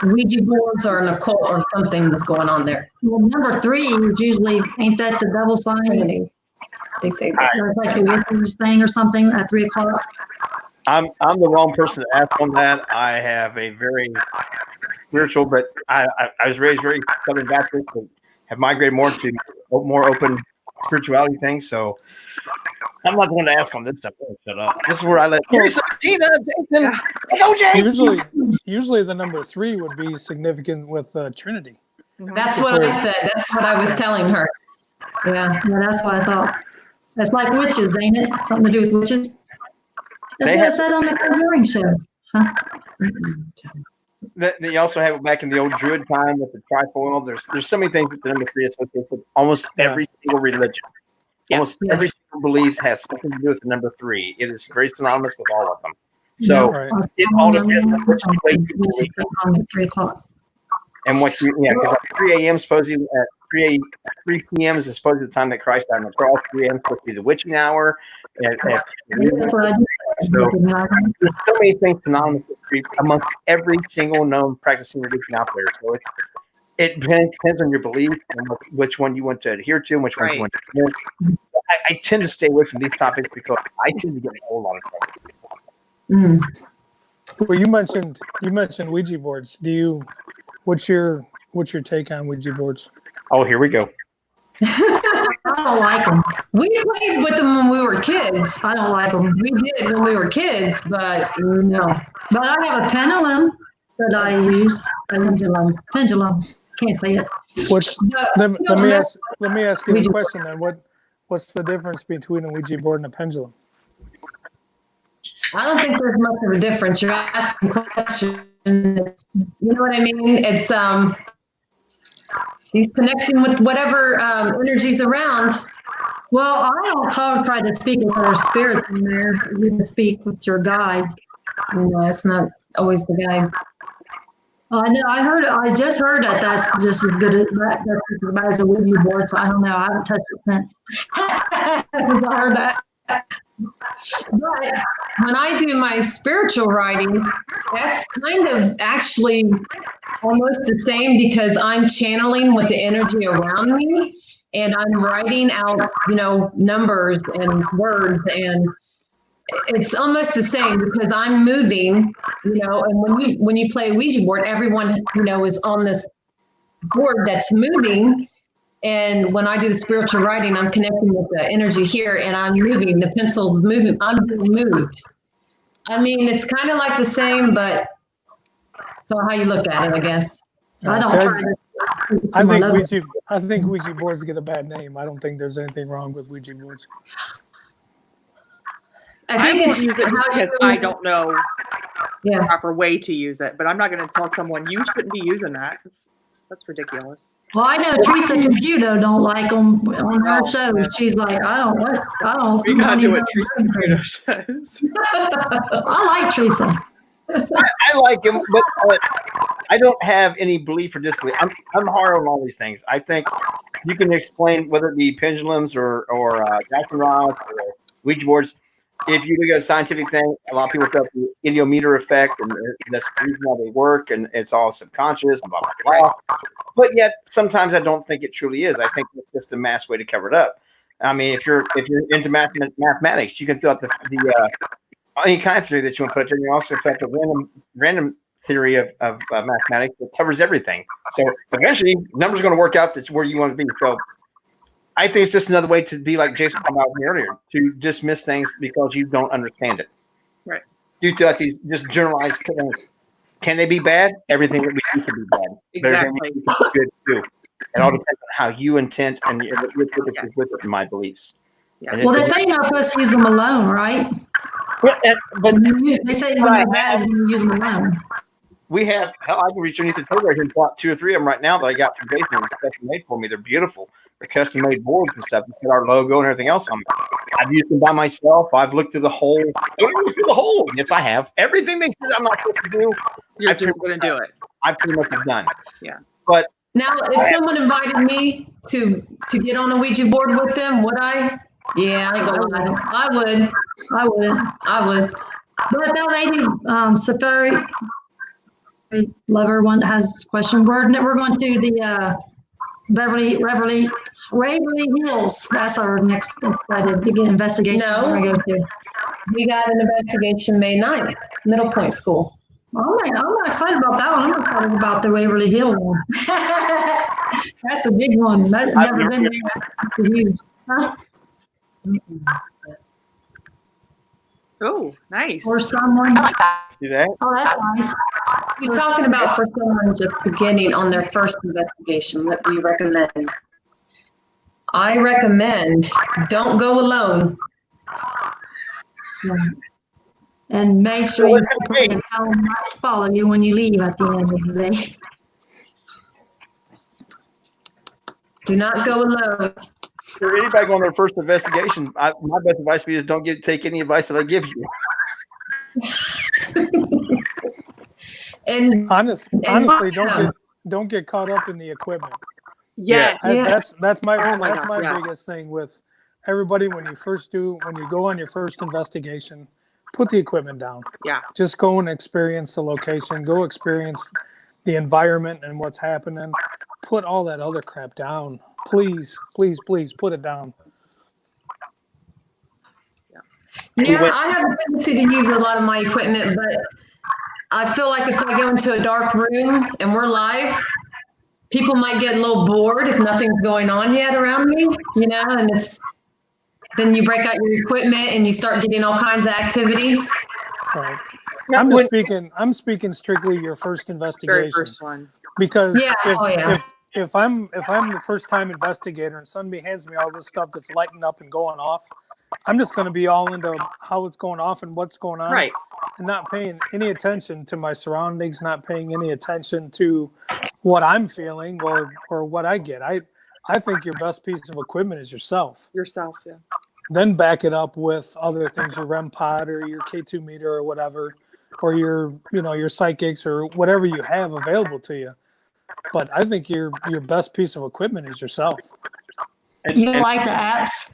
Ouija boards or an occult or something that's going on there. Well, number 3 is usually, ain't that the double sign? They say that. It's like the witness thing or something at 3 o'clock. I'm the wrong person to ask on that. I have a very spiritual, but I was raised very Southern Baptist and have migrated more to more open spirituality things. So I'm not the one to ask on this stuff. Shut up. This is where I let Tina, Usually the number 3 would be significant with Trinity. That's what I said. That's what I was telling her. Yeah, that's what I thought. That's like witches, ain't it? Something to do with witches? That's what I said on the hearing show. Huh? They also have it back in the old Druid time with the trifoil. There's so many things with the number 3 associated with almost every single religion. Almost every single belief has something to do with the number 3. It is very synonymous with all of them. So it all depends on which way you believe. At 3 o'clock. And what because like 3 a.m. supposedly at 3 p.m. is supposedly the time that Christ died on the cross. 3 a.m. is supposed to be the witching hour. So there's so many things synonymous with amongst every single known practicing religion out there. So it depends on your belief and which one you want to adhere to and which one you want to adhere to. So I tend to stay away from these topics because I tend to get a whole lot of trouble. Well, you mentioned Ouija boards. What's your take on Ouija boards? Oh, here we go. I don't like them. We played with them when we were kids. I don't like them. We did when we were kids, but no. But I have a pendulum that I use. Pendulum. Can't say it. Let me ask you a question then. What's the difference between a Ouija board and a pendulum? I don't think there's much of a difference. You're asking questions. You know what I mean? It's she's connecting with whatever energy's around. Well, I don't try to speak with other spirits in there. You can speak with your guides. It's not always the guides. I know. I just heard that that's just as good as that. That's as bad as a Ouija board. So I don't know. I haven't touched it since. I heard that. But when I do my spiritual writing, that's kind of actually almost the same because I'm channeling with the energy around me and I'm writing out, numbers and words, and it's almost the same because I'm moving, and when you play a Ouija board, everyone, is on this board that's moving. And when I do the spiritual writing, I'm connecting with the energy here and I'm moving. The pencil's moving. I'm being moved. I mean, it's kind of like the same, but it's all how you look at it, I guess. So I don't try to. I think Ouija boards get a bad name. I don't think there's anything wrong with Ouija boards. I think it's use it just because I don't know the proper way to use it. But I'm not going to tell someone you shouldn't be using that. That's ridiculous. Well, I know Teresa Computo don't like them on her show. She's like, I don't. You gotta do what Teresa Computo says. I like Teresa. I like him, but I don't have any belief or disbelief. I'm hard on all these things. I think you can explain whether it be pendulums or Jackson rods or Ouija boards. If you look at a scientific thing, a lot of people felt the idiometer effect, and that's the reason why they work, and it's all subconscious, blah, blah, blah. But yet, sometimes I don't think it truly is. I think it's just a mass way to cover it up. I mean, if you're into mathematics, you can fill out the any kind of theory that you want to put in. You also affect a random theory of mathematics that covers everything. So eventually, numbers are going to work out that's where you want to be. So I think it's just another way to be like Jason called out earlier, to dismiss things because you don't understand it. Right. Due to us, these just generalized things. Can they be bad? Everything that we do can be bad. Exactly. But good too. It all depends on how you intend and your purpose is with it, my beliefs. Yeah. Well, they say you're not supposed to use them alone, right? But They say when they're bad, when you use them alone. we have, hell, I can reach underneath the table right here and bought 2 or 3 of them right now that I got from Jason. They're custom made for me. They're beautiful. They're custom made boards and stuff. They got our logo and everything else on them. I've used them by myself. I've looked through the hole. Yes, I have. Everything they said I'm not supposed to do, You're just going to do it. I pretty much have done. Yeah. But now, if someone invited me to get on a Ouija board with them, would I? Yeah, I would. But that lady, Safari Lover one has question word, and we're going to the Waverly Hills. That's our next big investigation. No. We're going to go to. We got an investigation May 9th, Middle Point School. I'm not excited about that one. I'm excited about the Waverly Hill one. That's a big one. I've never been there. That's huge. Huh? Oh, nice. Or someone. I like that. see that? Oh, that's nice. He's talking about for someone just beginning on their first investigation. What do you recommend? I recommend don't go alone. And make sure you tell them not to follow you when you leave at the end of the day. Do not go alone. For anybody going on their first investigation, my best advice to you is don't take any advice that I give you. And honestly, don't get caught up in the equipment. Yes. That's my God, biggest thing with everybody when you go on your first investigation. Put the equipment down. Yeah. Just go and experience the location. Go experience the environment and what's happening. Put all that other crap down. Please, please, please put it down. Yeah, I have a tendency to use a lot of my equipment, but I feel like if I go into a dark room and we're live, people might get a little bored if nothing's going on yet around me, and then you break out your equipment and you start getting all kinds of activity. Right. I'm speaking strictly your first investigation. Very first one. Because if I'm the first time investigator and somebody hands me all this stuff that's lighting up and going off, I'm just going to be all into how it's going off and what's going on, right? And not paying any attention to my surroundings, not paying any attention to what I'm feeling or what I get. I think your best piece of equipment is yourself. Yourself, yeah. Then back it up with other things, your REM pod or your K2 meter or whatever, or your psychics or whatever you have available to you. But I think your best piece of equipment is yourself. You like the apps?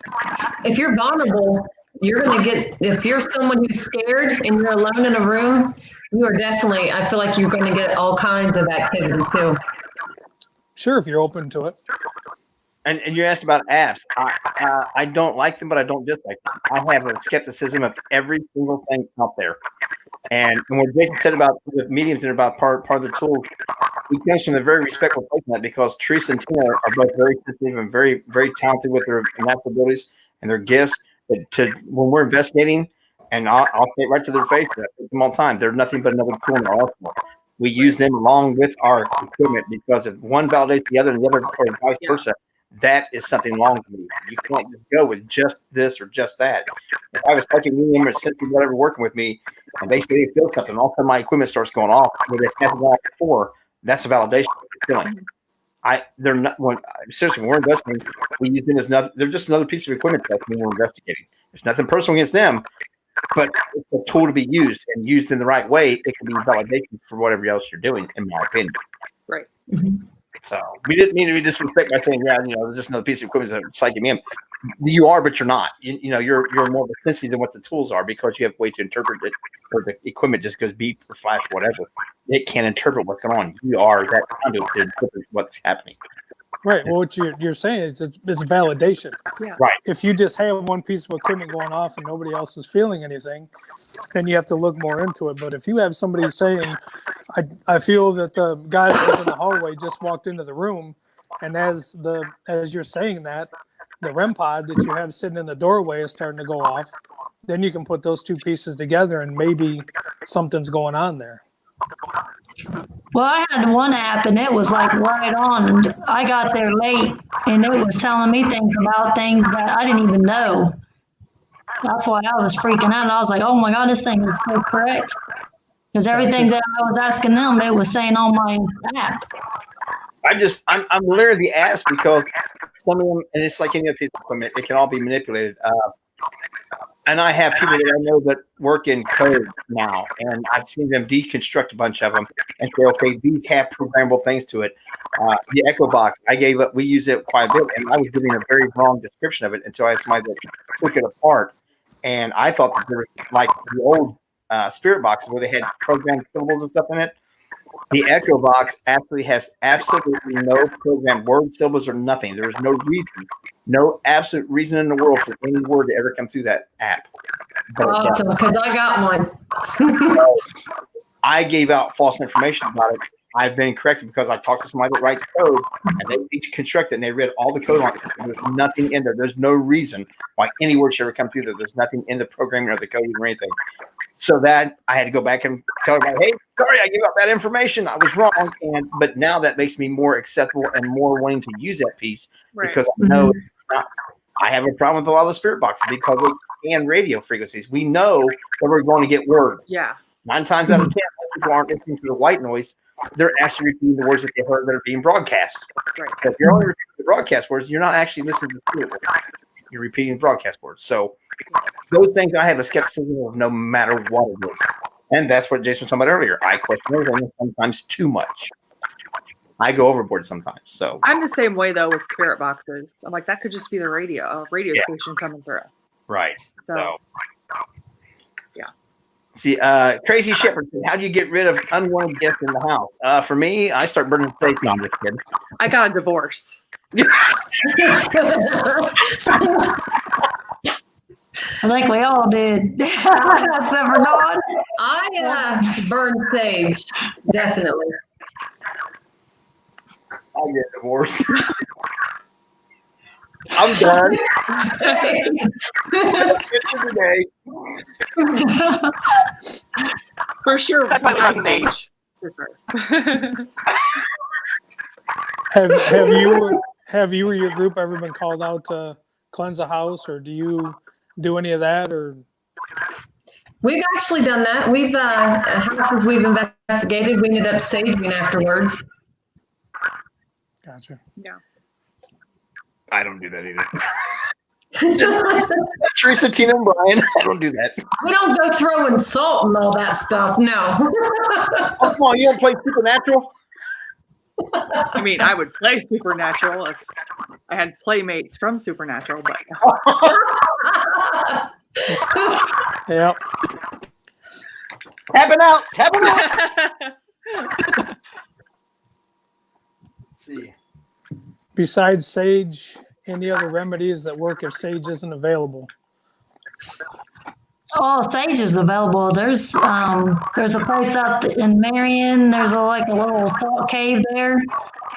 If you're vulnerable, you're going to if you're someone who's scared and you're alone in a room, you are definitely, I feel like you're going to get all kinds of activity too. Sure, if you're open to it. And you asked about apps. I don't like them, but I don't dislike them. I have a skepticism of every single thing out there. And what Jason said about with mediums and about part of the tool, he comes from a very respectful place on that because Teresa and Tina are both very sensitive and very, very talented with their natural abilities and their gifts. But when we're investigating, and I'll say it right to their face, I say them all the time, they're nothing but another tool in our arsenal. We use them along with our equipment because if one validates the other and the other, or vice versa, that is something wrong with me. You can't just go with just this or just that. If I was taking medium or sensitive, whatever, working with me, and they say they feel something, all of a sudden my equipment starts going off where they haven't gone before, that's a validation of the feeling. They're not seriously, when we're investigating, we use them as nothing. They're just another piece of equipment that when we're investigating. It's nothing personal against them, but it's a tool to be used and used in the right way. It can be validation for whatever else you're doing, in my opinion. Right. Mm-hmm. So we didn't mean to be disrespect by saying, it's just another piece of equipment that's psyching me in. You are, but you're not. You're more sensitive than what the tools are because you have a way to interpret it, or the equipment just goes beep or flash, whatever. It can't interpret what's going on. You are that conduit to interpret what's happening. Right. Well, what you're saying is it's validation. Yeah. Right. If you just have one piece of equipment going off and nobody else is feeling anything, then you have to look more into it. But if you have somebody saying, I feel that the guy that was in the hallway just walked into the room, and as you're saying that, the REM pod that you have sitting in the doorway is starting to go off, then you can put those two pieces together and maybe something's going on there. Well, I had one app and it was like right on. And I got there late and it was telling me things about things that I didn't even know. That's why I was freaking out. And I was like, oh my God, this thing is so correct. Because everything that I was asking them, it was saying on my app. I'm leery of the apps because some of them, and it's like any other piece of equipment, it can all be manipulated. And I have people that I know that work in code now, and I've seen them deconstruct a bunch of them and say, okay, these have programmable things to it. The Echo Box, we use it quite a bit, and I was giving a very wrong description of it until I had somebody that took it apart. And I thought that there was like the old spirit boxes where they had programmed symbols and stuff in it. The Echo Box actually has absolutely no programmed word symbols or nothing. There is no absolute reason in the world for any word to ever come through that app. Awesome, because I got one. I gave out false information about it. I've been corrected because I talked to somebody that writes code, and they deconstruct it, and they read all the code on it. There's nothing in there. There's no reason why any word should ever come through there. There's nothing in the programming or the coding or anything. So that I had to go back and tell everybody, hey, sorry, I gave out bad information. I was wrong. But now that makes me more acceptable and more wanting to use that piece because I know it's not I have a problem with a lot of the spirit boxes because they scan radio frequencies. We know that we're going to get word. Yeah. 9 times out of 10, people aren't listening to the white noise. They're actually repeating the words that they heard that are being broadcast. Right. So if you're only repeating the broadcast words, you're not actually listening to the spirit words. You're repeating broadcast words. So those things I have a skepticism of no matter what it is. And that's what Jason was talking about earlier. I question everything sometimes too much. I go overboard sometimes. So I'm the same way though with spirit boxes. I'm like, that could just be the radio station coming through. right. So yeah. See, Crazy Shepherd said, how do you get rid of unwanted guests in the house? For me, I start burning the safe. No, I'm just kidding. I got a divorce. I think we all did. Except for Dawn. I burn sage, definitely. I get a divorce. I'm done. For sure. That's why we love sage. For sure. Have you or your group ever been called out to cleanse a house, or do you do any of that? Or We've actually done that. We've houses we've investigated, we ended up saging afterwards. gotcha. Yeah. I don't do that either. Teresa, Tina, and Brian, I don't do that. We don't go throwing salt and all that stuff. No. Oh, come on, you don't play Supernatural? I mean, I would play Supernatural if I had playmates from Supernatural, but Yep. Tap it out. Let's see. Besides sage, any other remedies that work if sage isn't available? Oh, sage is available. There's a place out in Marion. There's a little salt cave there.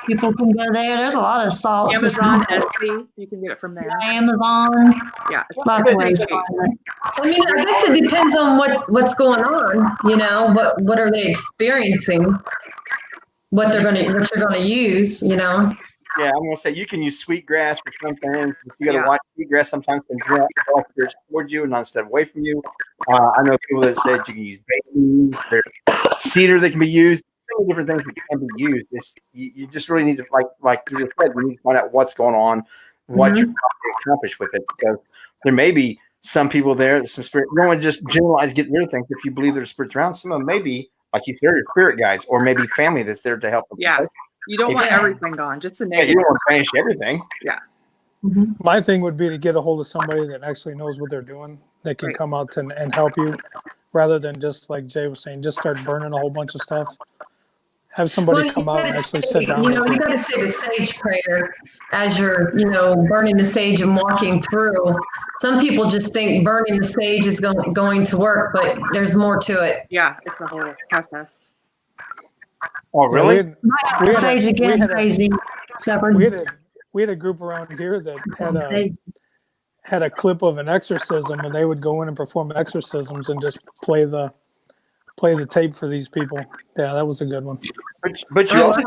People can go there. There's a lot of salt. Amazon, Etsy, you can get it from there. Amazon. Yeah. Lots of ways to find it. I mean, I guess it depends on what's going on, you know, what are they experiencing, what you're gonna use, you know. Yeah, I'm gonna say you can use sweetgrass for something. You gotta watch sweetgrass sometimes can draw spirits towards you and not instead away from you. I know people that said you can use baking, there's cedar that can be used. So many different things that can be used. You just really need to like you just said, you need to find out what's going on, what you're trying to accomplish with it, because there may be some people there that some spirit. You don't want to just generalize getting rid of things if you believe there's spirits around. Some of them may be, like you said, your spirit guides, or maybe family that's there to help them. Yeah. You don't want everything gone, just the Yeah, negative. you don't want to banish everything. Yeah. My thing would be to get a hold of somebody that actually knows what they're doing, that can come out and help you, rather than just like Jay was saying, just start burning a whole bunch of stuff. Have somebody come out and actually sit down. You know, you got to say the sage prayer as you're, you know, burning the sage and walking through. Some people just think burning the sage is going to work, but there's more to it. Yeah, it's a whole process. Oh, really? We had a group around here that had a clip of an exorcism, and they would go in and perform exorcisms and just play the tape for these people. Yeah, that was a good one. But you also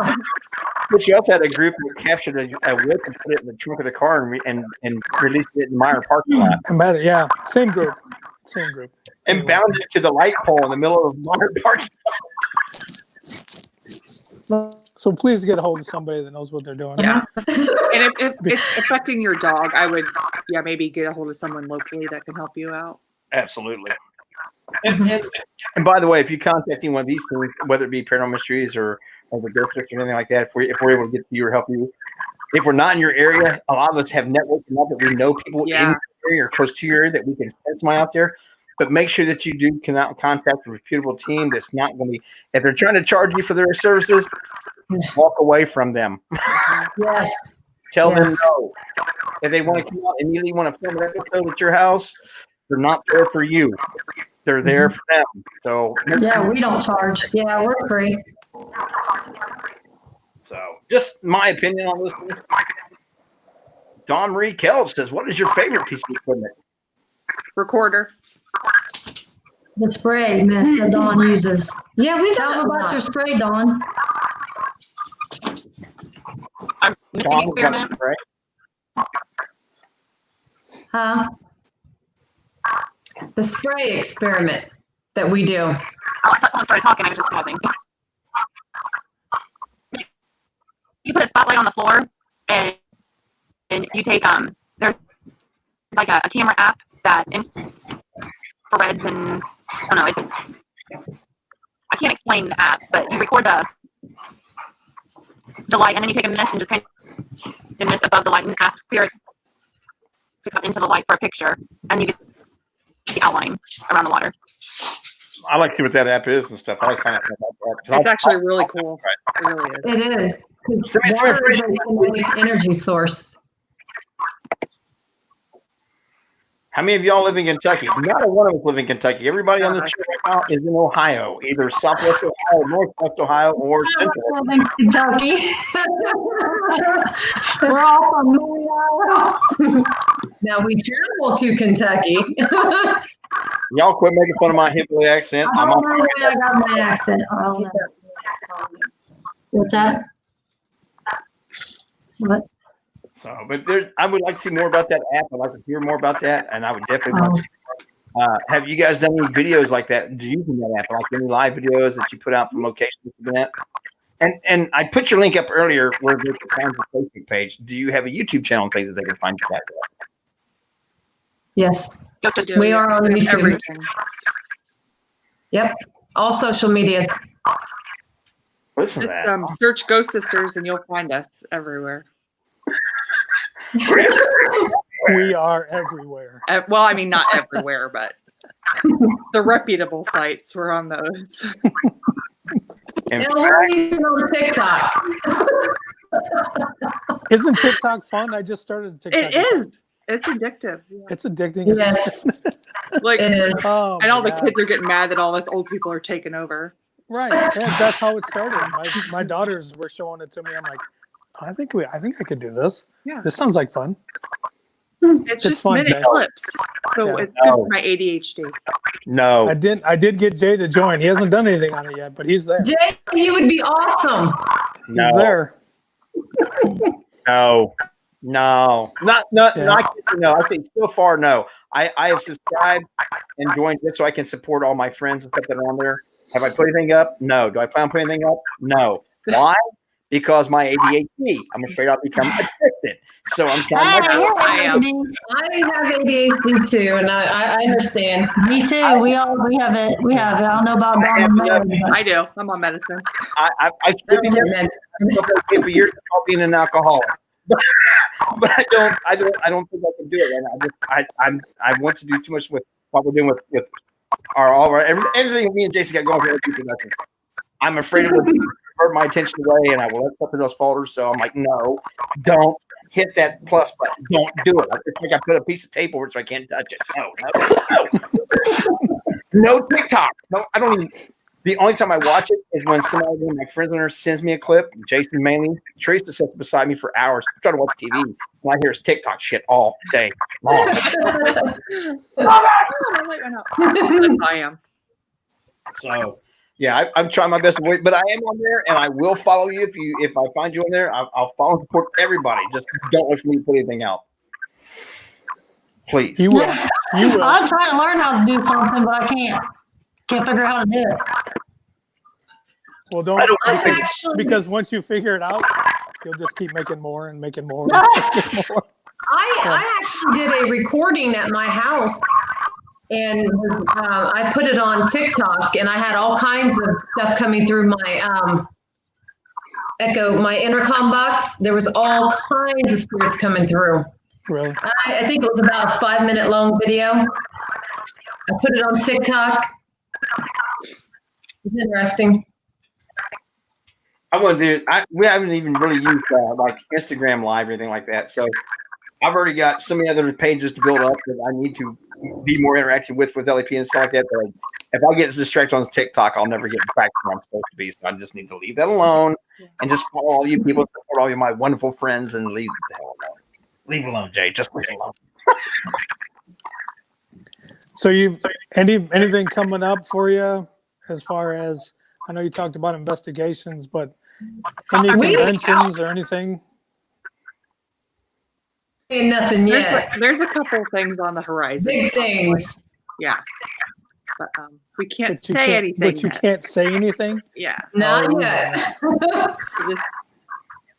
had a group that captured a whip and put it in the trunk of the car and released it in Meyer parking lot. Yeah, same group. And bound it to the light pole in the middle of Meyer parking lot. So please get a hold of somebody that knows what they're doing. Yeah. And if it's affecting your dog, I would, maybe get a hold of someone locally that can help you out. Absolutely. And by the way, if you contact any one of these things, whether it be Paranormal Mysteries or the Ghost District or anything like that, if we're able to get to you or help you, if we're not in your area, a lot of us have networks enough that we know people in your area or close to your area that we can send somebody out there. But make sure that you do contact a reputable team that's not going to be, if they're trying to charge you for their services, walk away from them. Yes. Tell them no. If they want to come out and immediately want to film an episode at your house, they're not there for you. They're there for them. So we don't charge. Yeah, we're free. So just my opinion on this. Dawn Marie Kelch says, "What is your favorite piece of equipment?" Recorder. The spray mist that Dawn uses. Yeah, we tell them about your spray, Dawn. Experiment. Huh? The spray experiment that we do. Oh, I thought someone started talking. I was just pausing. You put a spotlight on the floor, and you take there's like a camera app that infrareds, and I don't know. I can't explain the app, but you record the light, and then you take a mist and just kind of mist above the light and ask spirits to come into the light for a picture, and you get the outline around the water. I like to see what that app is and stuff. I like to find out about that. It's actually really cool. It really is. It is. 'Cause Send me some water is a information. kinetic energy source. How many of y'all live in Kentucky? Not a one of us live in Kentucky. Everybody on this show right now is in Ohio, either Southwest Ohio, Northwest Ohio, or Central. I live in Kentucky. We're all from Louisville. Now we travel to Kentucky. Y'all quit making fun of my hillbilly accent. I I'm don't on. know where I got my accent. I don't know. What's that? What? So, but I would like to see more about that app. I'd like to hear more about that, and I would definitely want to. Have you guys done any videos like that? Do you use that app, like any live videos that you put out from locations you've been at? And I put your link up earlier where they can find your Facebook page. Do you have a YouTube channel and places they can find you at? Yes, Just we are on YouTube. Everything. Yep, all social medias. Listen to Just that. search Ghost Sisters and you'll find us everywhere. We are everywhere. Well, I mean, not everywhere, but the reputable sites, we're on those. In And fact, we're even on TikTok. Isn't TikTok fun? I just started TikTok. It is. It's addictive. It's addicting. Isn't Yes, it? Like, it is. Oh, and all my the God. kids are getting mad that all us old people are taking over. Right. Yeah, that's how it started. My daughters were showing it to me. I'm like, I think I could do this. Yeah. This sounds like fun. It's just fun, minute Jay. clips. So Yeah. it's good for my ADHD. no. I did get Jay to join. He hasn't done anything on it yet, but he's there. Jay, you would be awesome. He's there. No, no, not, Yeah. no. I think so far, no. I have subscribed and joined just so I can support all my friends and stuff that are on there. Have I put anything up? No. Do I plan on putting anything up? No. Why? Because my ADHD. I'm afraid I'll become addicted. So I'm trying Hey, my you're I am. ADHD. I have ADHD too, and I understand. Me too. We have it. We have it. I don't know about I have Don enough. and Mary, I do. I'm on medicine. I've been here for years about being an alcoholic. But I don't think I can do it. And I want to do too much with what we're doing with everything me and Jason got going for other people. I'm afraid it will divert my attention away, and I will let something else falter. So I'm like, no, don't hit that plus button. Don't do it. It's like I put a piece of tape over it so I can't touch it. No TikTok. No, I don't even. The only time I watch it is when somebody, one of my friends on there, sends me a clip. Jason mainly. Teresa sits beside me for hours. I'm trying to watch TV, and I hear his TikTok shit all day long. I am. So, yeah, I'm trying my best to wait, but I am on there, and I will follow you if I find you on there. I'll follow and support everybody. Just don't let me put anything out, please. You will. You will. I'm trying to learn how to do something, but I can't. Can't figure out how to do it. Well, don't I because, actually, because once you figure it out, you'll just keep making more and making more. And making more. I actually did a recording at my house, and I put it on TikTok, and I had all kinds of stuff coming through my my intercom box. There was all kinds of spirits coming through. Really? I think it was about a 5-minute long video. I put it on TikTok. It's interesting. I want to do. We haven't even really used like Instagram Live or anything like that. So I've already got so many other pages to build up that I need to be more interactive with LAP and stuff like that. But if I get distracted on TikTok, I'll never get back to where I'm supposed to be. So I just need to leave that alone and just follow all you people, support all you my wonderful friends, and leave the hell alone. Leave it alone, Jay. Just leave it alone. So anything coming up for you as far as, I know you talked about investigations, but any conventions or anything? saying nothing yet. There's a couple things on the horizon. Big things. Yeah. But we can't say anything. But you yet. can't say anything? Yeah. Not Oh, yet. Just-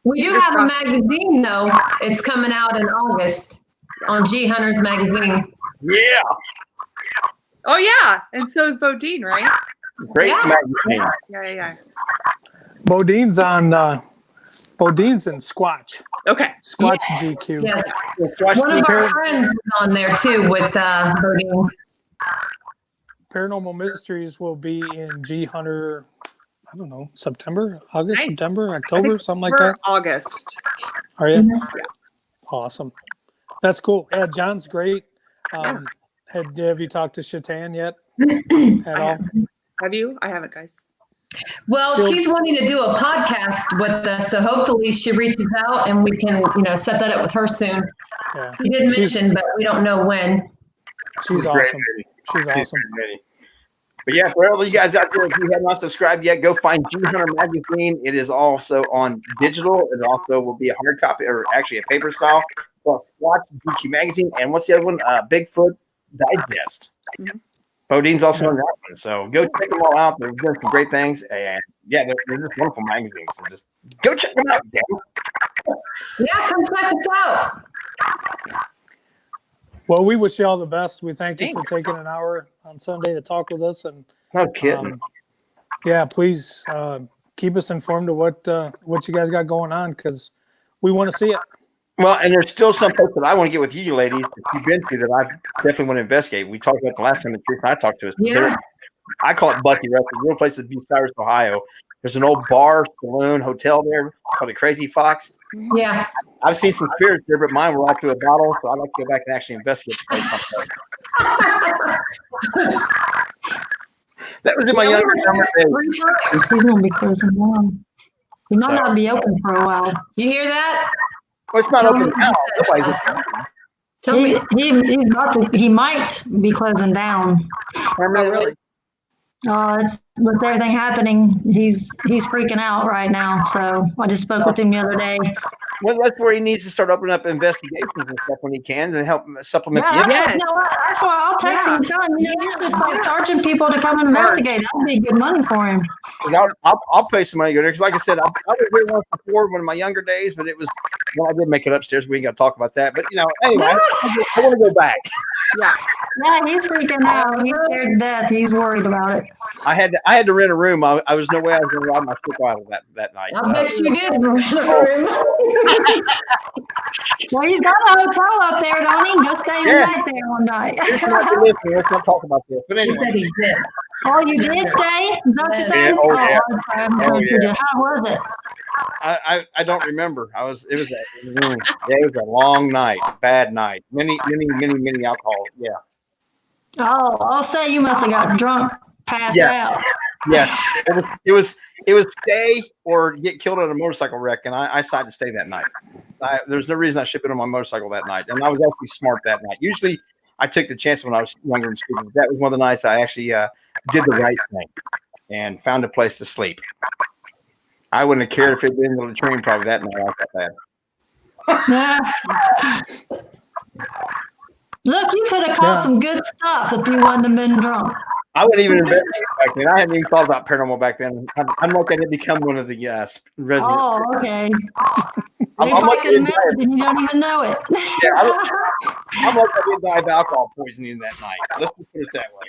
We do have a magazine, though. It's coming out in August on G Hunters Magazine. Yeah. Oh, yeah. And so is Bodine, right? Great Yeah. magazine. Yeah. Bodine's on, Bodine's in Squatch. Okay. Squatch Yes. GQ. Yes. Watch One of the- our friends is on there, too, with Bodine. Paranormal Mysteries will be in G Hunter, I don't know, September, August, Nice. September, I October, think something like we're that. August. Are you? Mhm. Awesome. That's cool. Yeah, John's great. Yeah. Have you talked to Shatan yet at I all? have. Have you? I haven't, guys. Well, So- she's wanting to do a podcast with us, so hopefully she reaches out and we can, set that up with her soon. Yeah, She did She's- mention, but we don't know when. she's Great awesome. lady. She's awesome. Great lady. But yeah, for all you guys out there, if you have not subscribed yet, go find G Hunter Magazine. It is also on digital. It also will be a hard copy, or actually a paper style. So watch GQ Magazine. And what's the other one? Bigfoot Digest. Mhm. Bodine's also on that one. So go check them all out. They're doing some great things. And yeah, they're just wonderful magazines. So just go check them out, Dan. Yeah, come check us out. Well, we wish you all the best. We thank you for Thanks. taking an hour on Sunday to talk with us. And No kidding. yeah, please keep us informed of what you guys got going on, because we want to see it. Well, and there's still some place that I want to get with you ladies that you've been to that I definitely want to investigate. We talked about the last time the Truth and I talked to us. Yeah. I call it Bucky Rush. The real place is Bucyrus, Ohio. There's an old bar, saloon, hotel there called the Crazy Fox. Yeah. I've seen some spirits there, but mine were all through a bottle, so I'd like to go back and actually investigate the place. That was in my younger days. 3 times. He's gonna be closing down. He might So- not be open for a while. You hear that? Well, it's not Tell open me now. he Nobody's said Tell me. He's about to. He might be closing down. permanently. It's with everything happening. He's freaking out right now. So I just spoke with him the other day. Well, that's where he needs to start opening up investigations and stuff when he can to help supplement Yeah, the Yes. you know what? That's why I'll text him and tell him. You should start charging people to come and investigate. That'd be good money for him. Because I'll pay some money to go there. Because like I said, I was there once before one of my younger days, but it was I did make it upstairs. We ain't got to talk about that. But anyway, I want to go back. Yeah. Yeah, he's freaking out. He's scared to death. He's worried about it. I had to rent a room. I was no way I was going to ride my stick out of that night. I bet you did. Well, he's got a hotel up there, don't he? Go stay Yeah. the night there one night. Let's not be listening. Let's not talk about this. But He anyway, said he did. Oh, you did stay? Is that what you said? Yeah, oh, yeah. I'm sorry. I'm Oh, sorry. yeah. How was it? I don't remember. It was a long night, bad night. Many alcohol. Yeah. Oh, I'll say you must have got drunk, passed Yeah. out. Yeah. It was stay or get killed in a motorcycle wreck, and I decided to stay that night. There's no reason I should have been on my motorcycle that night, and I was actually smart that night. Usually, I took the chance when I was younger and stupid. That was one of the nights I actually did the right thing and found a place to sleep. I wouldn't have cared if it had been the latrine probably that night. I got that. Look, you could have caught Yeah. some good stuff if you wouldn't have been drunk. I wouldn't even investigate back then. I hadn't even thought about paranormal back then. I'm lucky I didn't become one of the residents. Oh, okay. They I'm probably lucky I could have didn't die. mentioned and you don't even know it. I'm lucky I didn't die of alcohol poisoning that night. Let's just put it that way.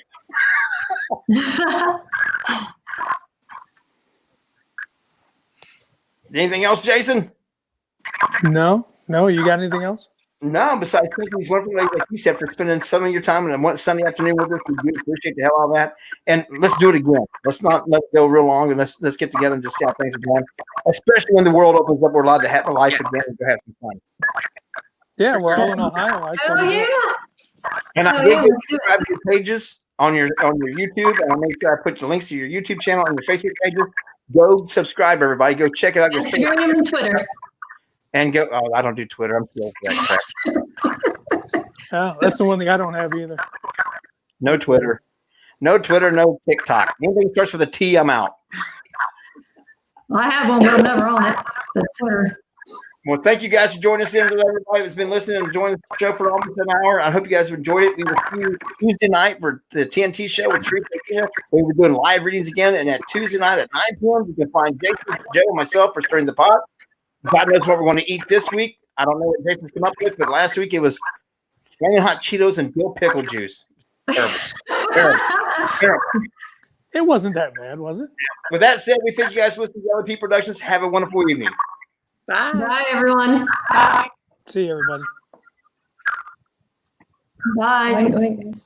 Anything else, Jason? No, you got anything else? No, besides thanking these wonderful ladies like you said for spending some of your time and one Sunday afternoon with us. We do appreciate the hell out of that. And let's do it again. Let's not let it go real long, and let's get together and just see how things are going. Especially when the world opens up, we're allowed to have a life again and go have some fun. Yeah, we're all in Ohio. I'd say Oh, we do. yeah. And I Oh, did yeah, let's do it. subscribe to your pages on your YouTube, and I'll make sure I put the links to your YouTube channel and your Facebook pages. Go subscribe, everybody. Go check it out. Go check it out. Instagram and Twitter. And go. Oh, I don't do Twitter. I'm too old for that crap. Yeah, that's the one thing I don't have either. No Twitter. No Twitter. No TikTok. Anything that starts with a T, I'm out. I have one, but I'm never on it. The Twitter. Well, thank you guys for joining us in. Everybody that's been listening and joining the show for almost an hour. I hope you guys have enjoyed it. We will see you Tuesday night for the TNT show with Teresa. We were doing live readings again, and at Tuesday night at 9 p.m., you can find Jason, Joe, and myself for Stirring the Pot. God knows what we're going to eat this week. I don't know what Jason's come up with, but last week it was flaming hot Cheetos and dill pickle juice. Terrible. Terrible. It wasn't that bad, was it? With that said, we thank you guys for listening to LP Productions. Have a wonderful evening. Bye. Bye, everyone. See you, everybody. Bye. Wait, guys.